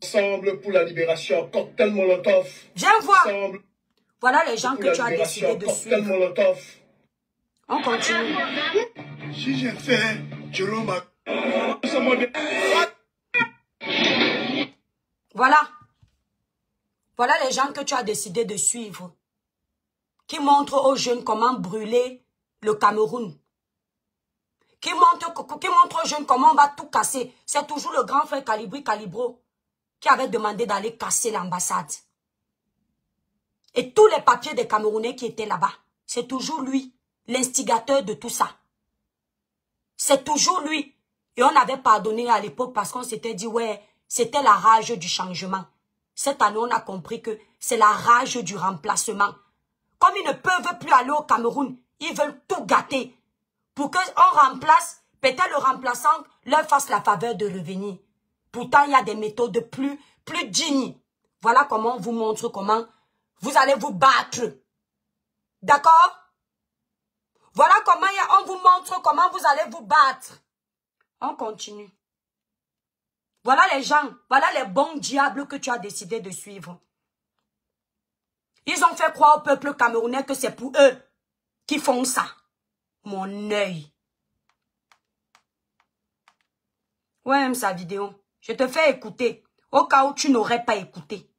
Speaker 6: Ensemble pour la libération, cocktail Molotov.
Speaker 1: Viens voir.
Speaker 6: Ensemble.
Speaker 1: Voilà les gens que tu as décidé de suivre.
Speaker 6: Molotov.
Speaker 1: On continue.
Speaker 6: Si j'ai fait, je l'homme.
Speaker 1: Voilà. Voilà les gens que tu as décidé de suivre. Qui montrent aux jeunes comment brûler le Cameroun. Qui montre aux jeunes comment on va tout casser. C'est toujours le grand frère Calibri Calibro qui avait demandé d'aller casser l'ambassade. Et tous les papiers des Camerounais qui étaient là-bas, c'est toujours lui, l'instigateur de tout ça. C'est toujours lui. Et on avait pardonné à l'époque parce qu'on s'était dit, ouais, c'était la rage du changement. Cette année, on a compris que c'est la rage du remplacement. Comme ils ne peuvent plus aller au Cameroun, ils veulent tout gâter. Pour qu'on remplace, peut-être le remplaçant leur fasse la faveur de revenir. Pourtant, il y a des méthodes plus dignes. Voilà comment on vous montre comment vous allez vous battre. D'accord? Voilà comment on vous montre comment vous allez vous battre. On continue. Voilà les gens, voilà les bons diables que tu as décidé de suivre. Ils ont fait croire au peuple camerounais que c'est pour eux qui font ça. Mon œil. Ouais, même sa vidéo. Je te fais écouter. Au cas où tu n'aurais pas écouté.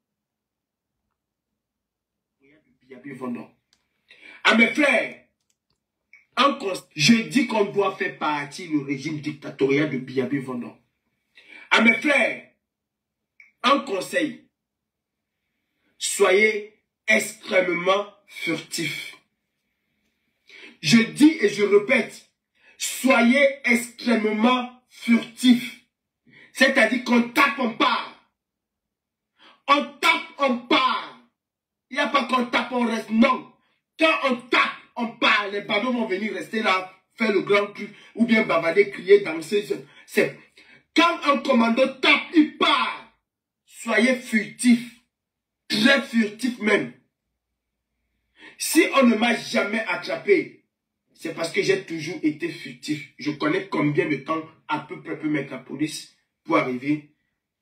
Speaker 6: À mes frères, en Je dis qu'on doit faire partie du régime dictatorial de Biyabi Vendon. À mes frères, un conseil, soyez extrêmement furtifs. Je dis et je répète, soyez extrêmement furtifs. C'est-à-dire qu'on tape, on part. On tape, on part. Il n'y a pas qu'on tape, on reste. Non. Quand on tape, on part. Les badauds vont venir rester là, faire le grand truc, ou bien bavader, crier, danser. C'est... Quand un commando tape, il part. Soyez furtifs. Très furtifs même. Si on ne m'a jamais attrapé, c'est parce que j'ai toujours été furtif. Je connais combien de temps à peu près peut mettre la police pour arriver.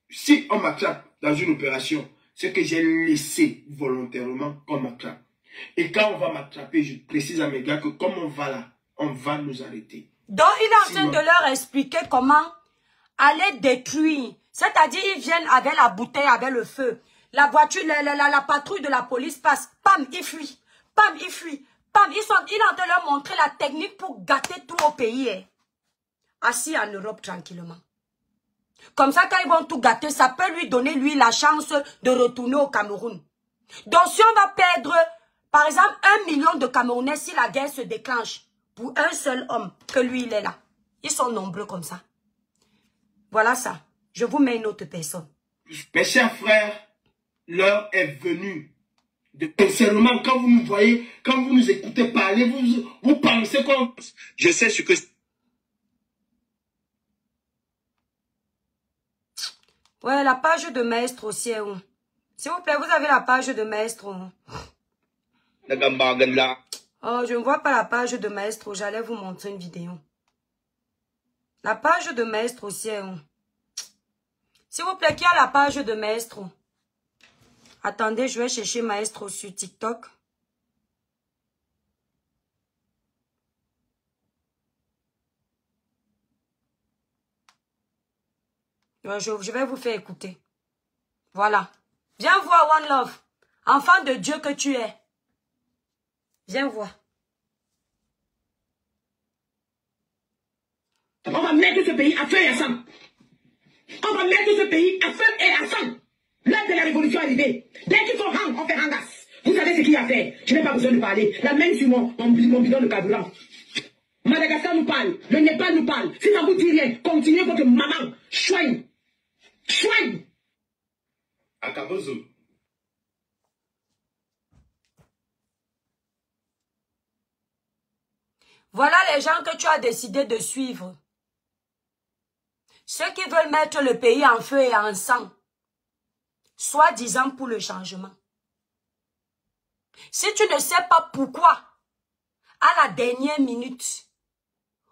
Speaker 6: Si on m'attrape dans une opération, c'est que j'ai laissé volontairement qu'on m'attrape. Et quand on va m'attraper, je précise à mes gars que comme on va là, on va nous arrêter.
Speaker 1: Donc il est en train de leur expliquer comment aller détruire. C'est-à-dire ils viennent avec la bouteille, avec le feu. La voiture, la patrouille de la police passe. Pam, il fuit. Pam, il fuit. Pam, il est en train de leur montrer la technique pour gâter tout au pays. Hein. Assis en Europe tranquillement. Comme ça, quand ils vont tout gâter, ça peut lui donner, lui, la chance de retourner au Cameroun. Donc, si on va perdre, par exemple, 1 million de Camerounais, si la guerre se déclenche, pour un seul homme, que lui, il est là. Ils sont nombreux comme ça. Voilà ça. Je vous mets une autre personne.
Speaker 6: Mes chers frères, l'heure est venue. Sincèrement, quand vous nous voyez, quand vous nous écoutez parler, vous pensez qu'on... Je sais ce que...
Speaker 1: Ouais, la page de Maestro aussi est où? S'il vous plaît, vous avez la page de Maestro. Oh, je ne vois pas la page de Maestro. J'allais vous montrer une vidéo. La page de Maestro aussi est où? S'il vous plaît, qui a la page de Maestro? Attendez, je vais chercher Maestro sur TikTok. Je vais vous faire écouter. Voilà. Viens voir One Love. Enfant de Dieu que tu es. Viens voir.
Speaker 7: On va mettre ce pays à feu et à sang. On va mettre ce pays à feu et à sang. L'heure de la révolution est arrivée. Dès qu'il faut rang, on fait rangasse. Vous savez ce qu'il y a à faire. Je n'ai pas besoin de parler. La main sur mon bidon de carburant. Madagascar nous parle. Le Népal nous parle. Si ça vous dit rien, continuez votre maman. Chouin. Chouin.
Speaker 6: Akabozo.
Speaker 1: Voilà les gens que tu as décidé de suivre. Ceux qui veulent mettre le pays en feu et en sang. Soi-disant pour le changement. Si tu ne sais pas pourquoi, à la dernière minute,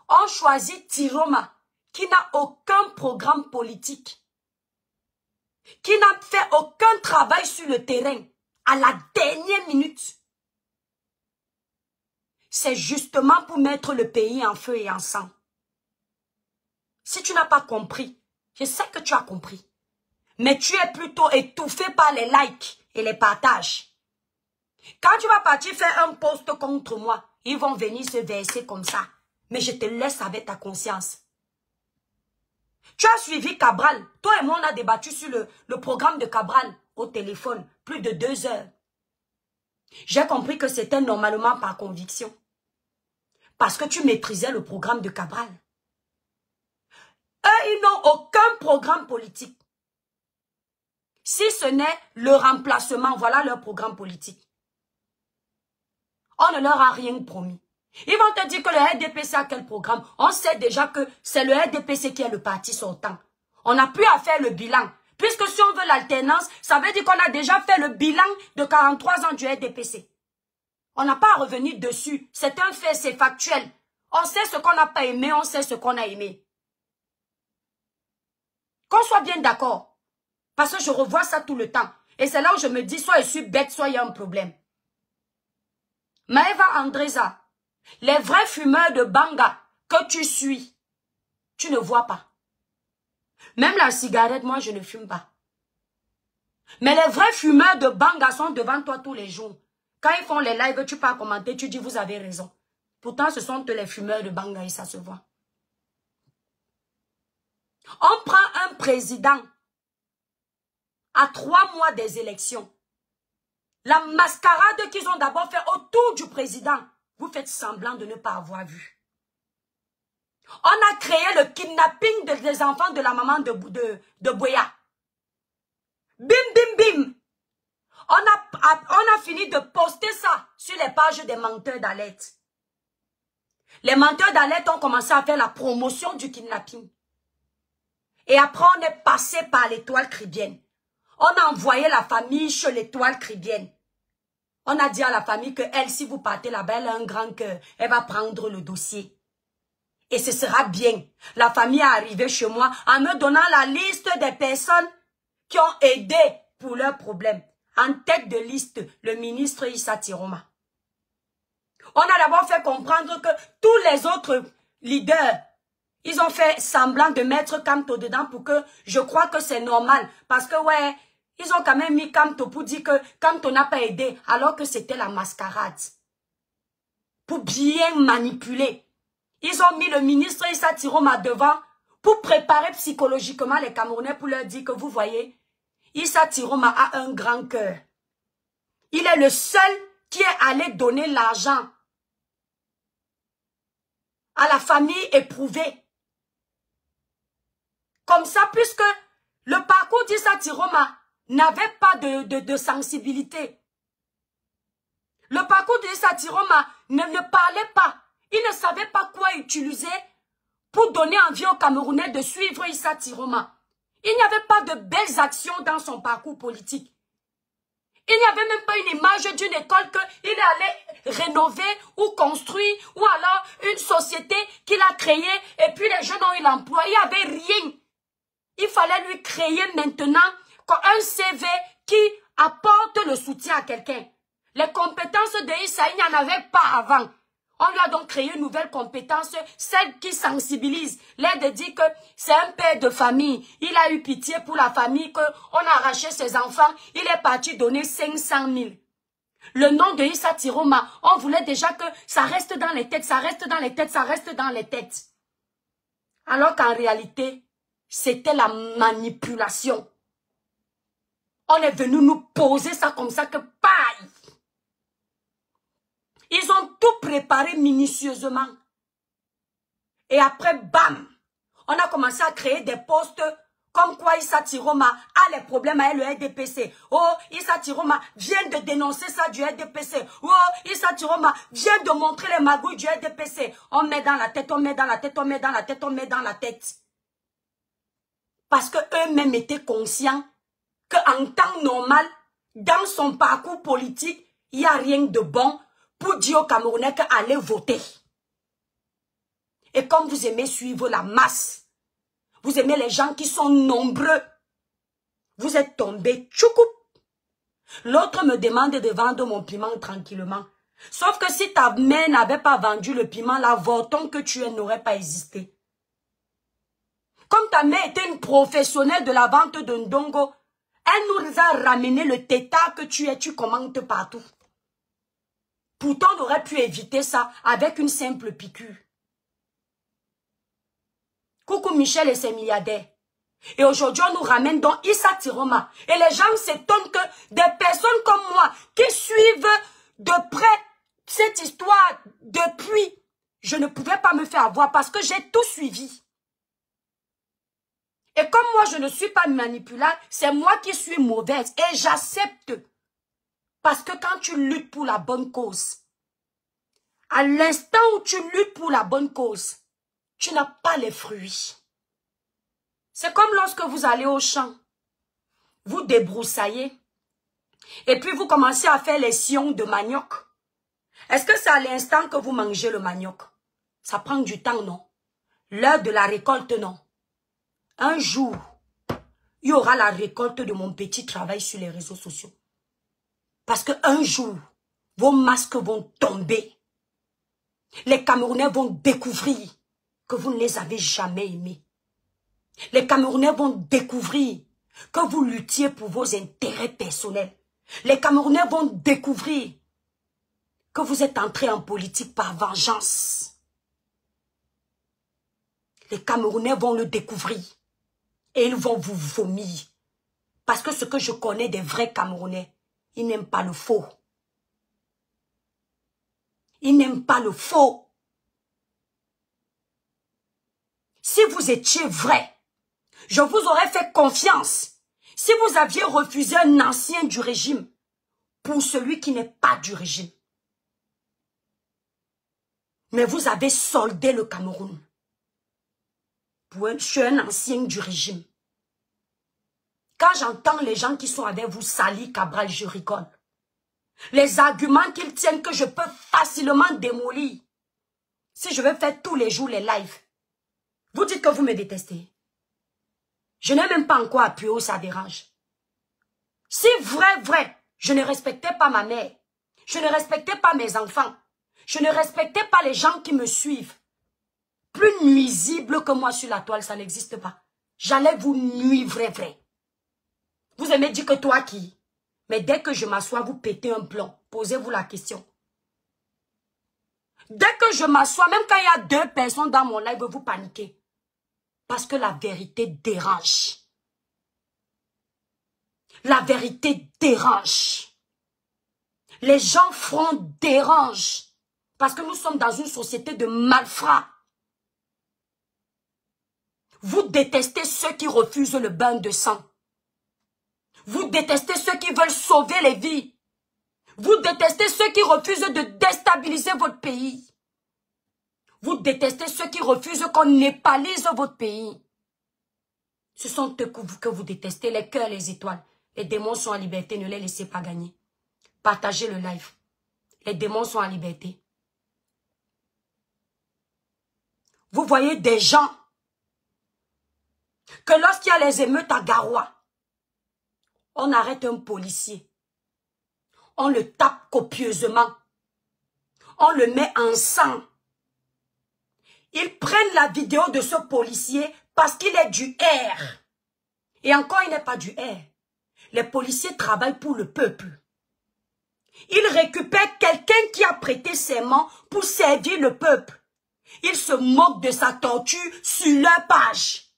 Speaker 1: on choisit Tiroma, qui n'a aucun programme politique, qui n'a fait aucun travail sur le terrain, à la dernière minute. C'est justement pour mettre le pays en feu et en sang. Si tu n'as pas compris, je sais que tu as compris. Mais tu es plutôt étouffé par les likes et les partages. Quand tu vas partir faire un post contre moi, ils vont venir se verser comme ça. Mais je te laisse avec ta conscience. Tu as suivi Cabral. Toi et moi, on a débattu sur le programme de Cabral au téléphone. Plus de 2 heures. J'ai compris que c'était normalement par conviction. Parce que tu maîtrisais le programme de Cabral. Eux, ils n'ont aucun programme politique. Si ce n'est le remplacement, voilà leur programme politique. On ne leur a rien promis. Ils vont te dire que le RDPC a quel programme? On sait déjà que c'est le RDPC qui est le parti sortant. On n'a plus à faire le bilan. Puisque si on veut l'alternance, ça veut dire qu'on a déjà fait le bilan de 43 ans du RDPC. On n'a pas à revenir dessus. C'est un fait, c'est factuel. On sait ce qu'on n'a pas aimé, on sait ce qu'on a aimé. Qu'on soit bien d'accord. Parce que je revois ça tout le temps. Et c'est là où je me dis, soit je suis bête, soit il y a un problème. Maëva Andresa, les vrais fumeurs de Banga que tu suis, tu ne vois pas. Même la cigarette, moi, je ne fume pas. Mais les vrais fumeurs de Banga sont devant toi tous les jours. Quand ils font les lives, tu peux commenter, tu dis, vous avez raison. Pourtant, ce sont les fumeurs de Bangaï, ça se voit. On prend un président à 3 mois des élections. La mascarade qu'ils ont d'abord fait autour du président, vous faites semblant de ne pas avoir vu. On a créé le kidnapping des enfants de la maman de Boya. Bim, bim, bim. On a fini de poster ça sur les pages des menteurs d'alerte. Les menteurs d'alerte ont commencé à faire la promotion du kidnapping. Et après, on est passé par l'Étoile Caribéenne. On a envoyé la famille chez l'Étoile Caribéenne. On a dit à la famille que elle, si vous partez là-bas, elle a un grand cœur. Elle va prendre le dossier. Et ce sera bien. La famille est arrivée chez moi en me donnant la liste des personnes qui ont aidé pour leurs problèmes. En tête de liste, le ministre Issa Tiroma. On a d'abord fait comprendre que tous les autres leaders, ils ont fait semblant de mettre Kamto dedans pour que je crois que c'est normal. Parce que ouais, ils ont quand même mis Kamto pour dire que Kamto n'a pas aidé alors que c'était la mascarade. Pour bien manipuler. Ils ont mis le ministre Issa Tiroma devant pour préparer psychologiquement les Camerounais pour leur dire que vous voyez, Issa Tiroma a un grand cœur. Il est le seul qui est allé donner l'argent à la famille éprouvée. Comme ça, puisque le parcours d'Issa Tiroma n'avait pas de sensibilité. Le parcours d'Issa Tiroma ne parlait pas. Il ne savait pas quoi utiliser pour donner envie aux Camerounais de suivre Issa Tiroma. Il n'y avait pas de belles actions dans son parcours politique. Il n'y avait même pas une image d'une école qu'il allait rénover ou construire, ou alors une société qu'il a créée et puis les jeunes ont eu l'emploi. Il n'y avait rien. Il fallait lui créer maintenant un CV qui apporte le soutien à quelqu'un. Les compétences de Issa, il n'y en avait pas avant. On lui a donc créé une nouvelle compétence, celle qui sensibilise. L'aide de dire que c'est un père de famille. Il a eu pitié pour la famille, qu'on a arraché ses enfants. Il est parti donner 500 000. Le nom de Issa Tiroma, on voulait déjà que ça reste dans les têtes, ça reste dans les têtes, ça reste dans les têtes. Alors qu'en réalité, c'était la manipulation. On est venu nous poser ça comme ça que paille. Ils ont tout préparé minutieusement. Et après, bam, on a commencé à créer des postes comme quoi Issa Tiroma a les problèmes avec le RDPC. Oh, Issa Tiroma vient de dénoncer ça du RDPC. Oh, Issa Tiroma vient de montrer les magouilles du RDPC. On met dans la tête, on met dans la tête, on met dans la tête, on met dans la tête. Parce qu'eux-mêmes étaient conscients qu'en temps normal, dans son parcours politique, il n'y a rien de bon pour dire aux Camerounais qu'aller voter. Et comme vous aimez suivre la masse, vous aimez les gens qui sont nombreux, vous êtes tombés tchoukou. L'autre me demande de vendre mon piment tranquillement. Sauf que si ta mère n'avait pas vendu le piment, l'avorton que tu es n'aurait pas existé. Comme ta mère était une professionnelle de la vente de Ndongo, elle nous a ramené le tétard que tu es, tu commentes partout. Pourtant, on aurait pu éviter ça avec une simple piqûre. Coucou Michel et ses milliardaires. Et aujourd'hui, on nous ramène dans Issa Tiroma. Et les gens s'étonnent que des personnes comme moi, qui suivent de près cette histoire depuis, je ne pouvais pas me faire avoir parce que j'ai tout suivi. Et comme moi, je ne suis pas manipulable, c'est moi qui suis mauvaise. Et j'accepte. Parce que quand tu luttes pour la bonne cause, à l'instant où tu luttes pour la bonne cause, tu n'as pas les fruits. C'est comme lorsque vous allez au champ, vous débroussaillez, et puis vous commencez à faire les sillons de manioc. Est-ce que c'est à l'instant que vous mangez le manioc? Ça prend du temps, non? L'heure de la récolte, non? Un jour, il y aura la récolte de mon petit travail sur les réseaux sociaux. Parce qu'un jour, vos masques vont tomber. Les Camerounais vont découvrir que vous ne les avez jamais aimés. Les Camerounais vont découvrir que vous luttiez pour vos intérêts personnels. Les Camerounais vont découvrir que vous êtes entré en politique par vengeance. Les Camerounais vont le découvrir. Et ils vont vous vomir. Parce que ce que je connais des vrais Camerounais, ils n'aiment pas le faux. Ils n'aiment pas le faux. Si vous étiez vrai, je vous aurais fait confiance. Si vous aviez refusé un ancien du régime pour celui qui n'est pas du régime. Mais vous avez soldé le Cameroun sur un ancien du régime. Quand j'entends les gens qui sont avec vous salir Cabral, je rigole. Les arguments qu'ils tiennent que je peux facilement démolir. Si je veux faire tous les jours les lives. Vous dites que vous me détestez. Je n'ai même pas encore appuyé où ça dérange. Si vrai, je ne respectais pas ma mère. Je ne respectais pas mes enfants. Je ne respectais pas les gens qui me suivent. Plus nuisible que moi sur la toile, ça n'existe pas. J'allais vous nuire vrai. Vous aimez dire que toi qui? Mais dès que je m'assois, vous pétez un plomb. Posez-vous la question. Dès que je m'assois, même quand il y a 2 personnes dans mon live, vous paniquez. Parce que la vérité dérange. La vérité dérange. Les gens francs dérangent. Parce que nous sommes dans une société de malfrats. Vous détestez ceux qui refusent le bain de sang. Vous détestez ceux qui veulent sauver les vies. Vous détestez ceux qui refusent de déstabiliser votre pays. Vous détestez ceux qui refusent qu'on népalise votre pays. Ce sont eux que vous détestez, les cœurs, les étoiles. Les démons sont en liberté, ne les laissez pas gagner. Partagez le live. Les démons sont en liberté. Vous voyez des gens que lorsqu'il y a les émeutes à Garoua, on arrête un policier. On le tape copieusement. On le met en sang. Ils prennent la vidéo de ce policier parce qu'il est du R. Et encore, il n'est pas du R. Les policiers travaillent pour le peuple. Ils récupèrent quelqu'un qui a prêté serment pour servir le peuple. Ils se moquent de sa torture sur leur page.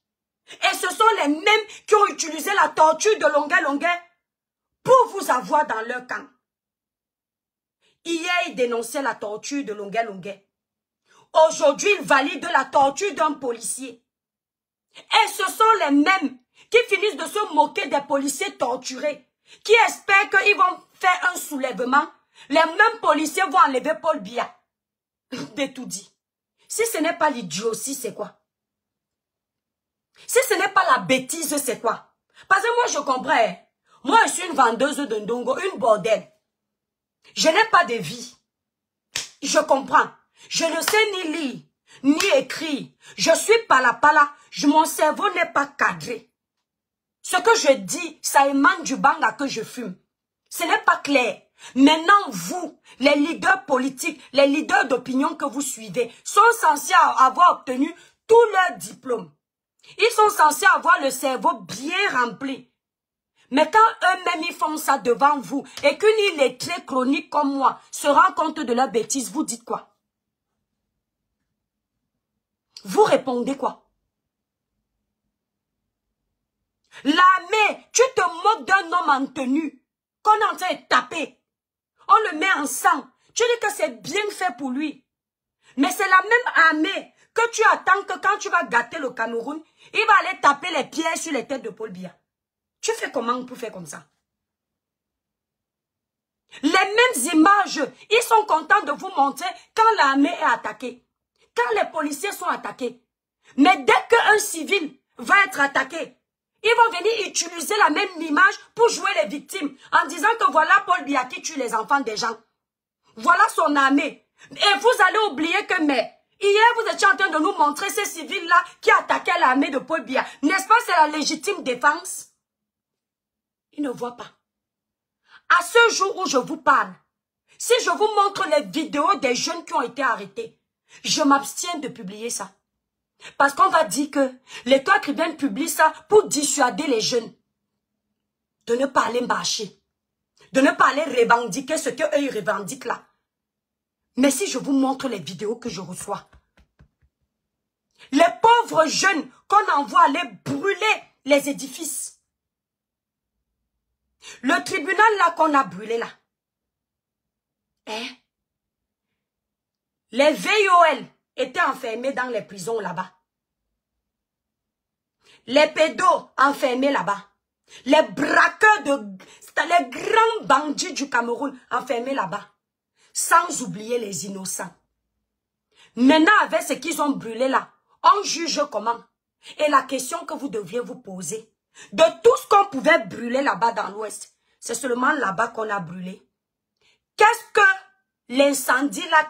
Speaker 1: Et ce sont les mêmes qui ont utilisé la torture de Longuet pour vous avoir dans leur camp. Hier, ils dénonçaient la torture de Longuet. Aujourd'hui, ils valident la torture d'un policier. Et ce sont les mêmes qui finissent de se moquer des policiers torturés, qui espèrent qu'ils vont faire un soulèvement. Les mêmes policiers vont enlever Paul Biya. De tout dit. Si ce n'est pas l'idiotie, c'est quoi? Si ce n'est pas la bêtise, c'est quoi? Parce que moi, je comprends. Moi, je suis une vendeuse de ndongo, une bordel. Je n'ai pas de vie. Je comprends. Je ne sais ni lire, ni écrire. Je suis pala. Mon cerveau n'est pas cadré. Ce que je dis, ça émane du banga que je fume. Ce n'est pas clair. Maintenant, vous, les leaders politiques, les leaders d'opinion que vous suivez, sont censés avoir obtenu tous leurs diplômes. Ils sont censés avoir le cerveau bien rempli. Mais quand eux-mêmes ils font ça devant vous et qu'une illettrée chronique comme moi se rend compte de leur bêtise, vous dites quoi? Vous répondez quoi? L'armée, tu te moques d'un homme en tenue qu'on est en train de taper. On le met en sang. Tu dis que c'est bien fait pour lui. Mais c'est la même armée que tu attends que quand tu vas gâter le Cameroun, il va aller taper les pierres sur les têtes de Paul Biya. Tu fais comment pour faire comme ça? Les mêmes images, ils sont contents de vous montrer quand l'armée est attaquée. Quand les policiers sont attaqués. Mais dès qu'un civil va être attaqué, ils vont venir utiliser la même image pour jouer les victimes. En disant que voilà Paul Biya qui tue les enfants des gens. Voilà son armée. Et vous allez oublier que hier vous étiez en train de nous montrer ces civils-là qui attaquaient l'armée de Paul Biya. N'est-ce pas, c'est la légitime défense? Ils ne voient pas. À ce jour où je vous parle, si je vous montre les vidéos des jeunes qui ont été arrêtés, je m'abstiens de publier ça. Parce qu'on va dire que l'État chrétien publie ça pour dissuader les jeunes de ne pas aller marcher, de ne pas aller revendiquer ce qu'eux ils revendiquent là. Mais si je vous montre les vidéos que je reçois, les pauvres jeunes qu'on envoie aller brûler les édifices. Le tribunal là qu'on a brûlé là. Hein? Les VIOL étaient enfermés dans les prisons là-bas. Les pédos enfermés là-bas. Les braqueurs les grands bandits du Cameroun enfermés là-bas. Sans oublier les innocents. Maintenant, avec ce qu'ils ont brûlé là, on juge comment? Et la question que vous deviez vous poser, de tout ce qu'on pouvait brûler là-bas dans l'Ouest, c'est seulement là-bas qu'on a brûlé. Qu'est-ce que l'incendie là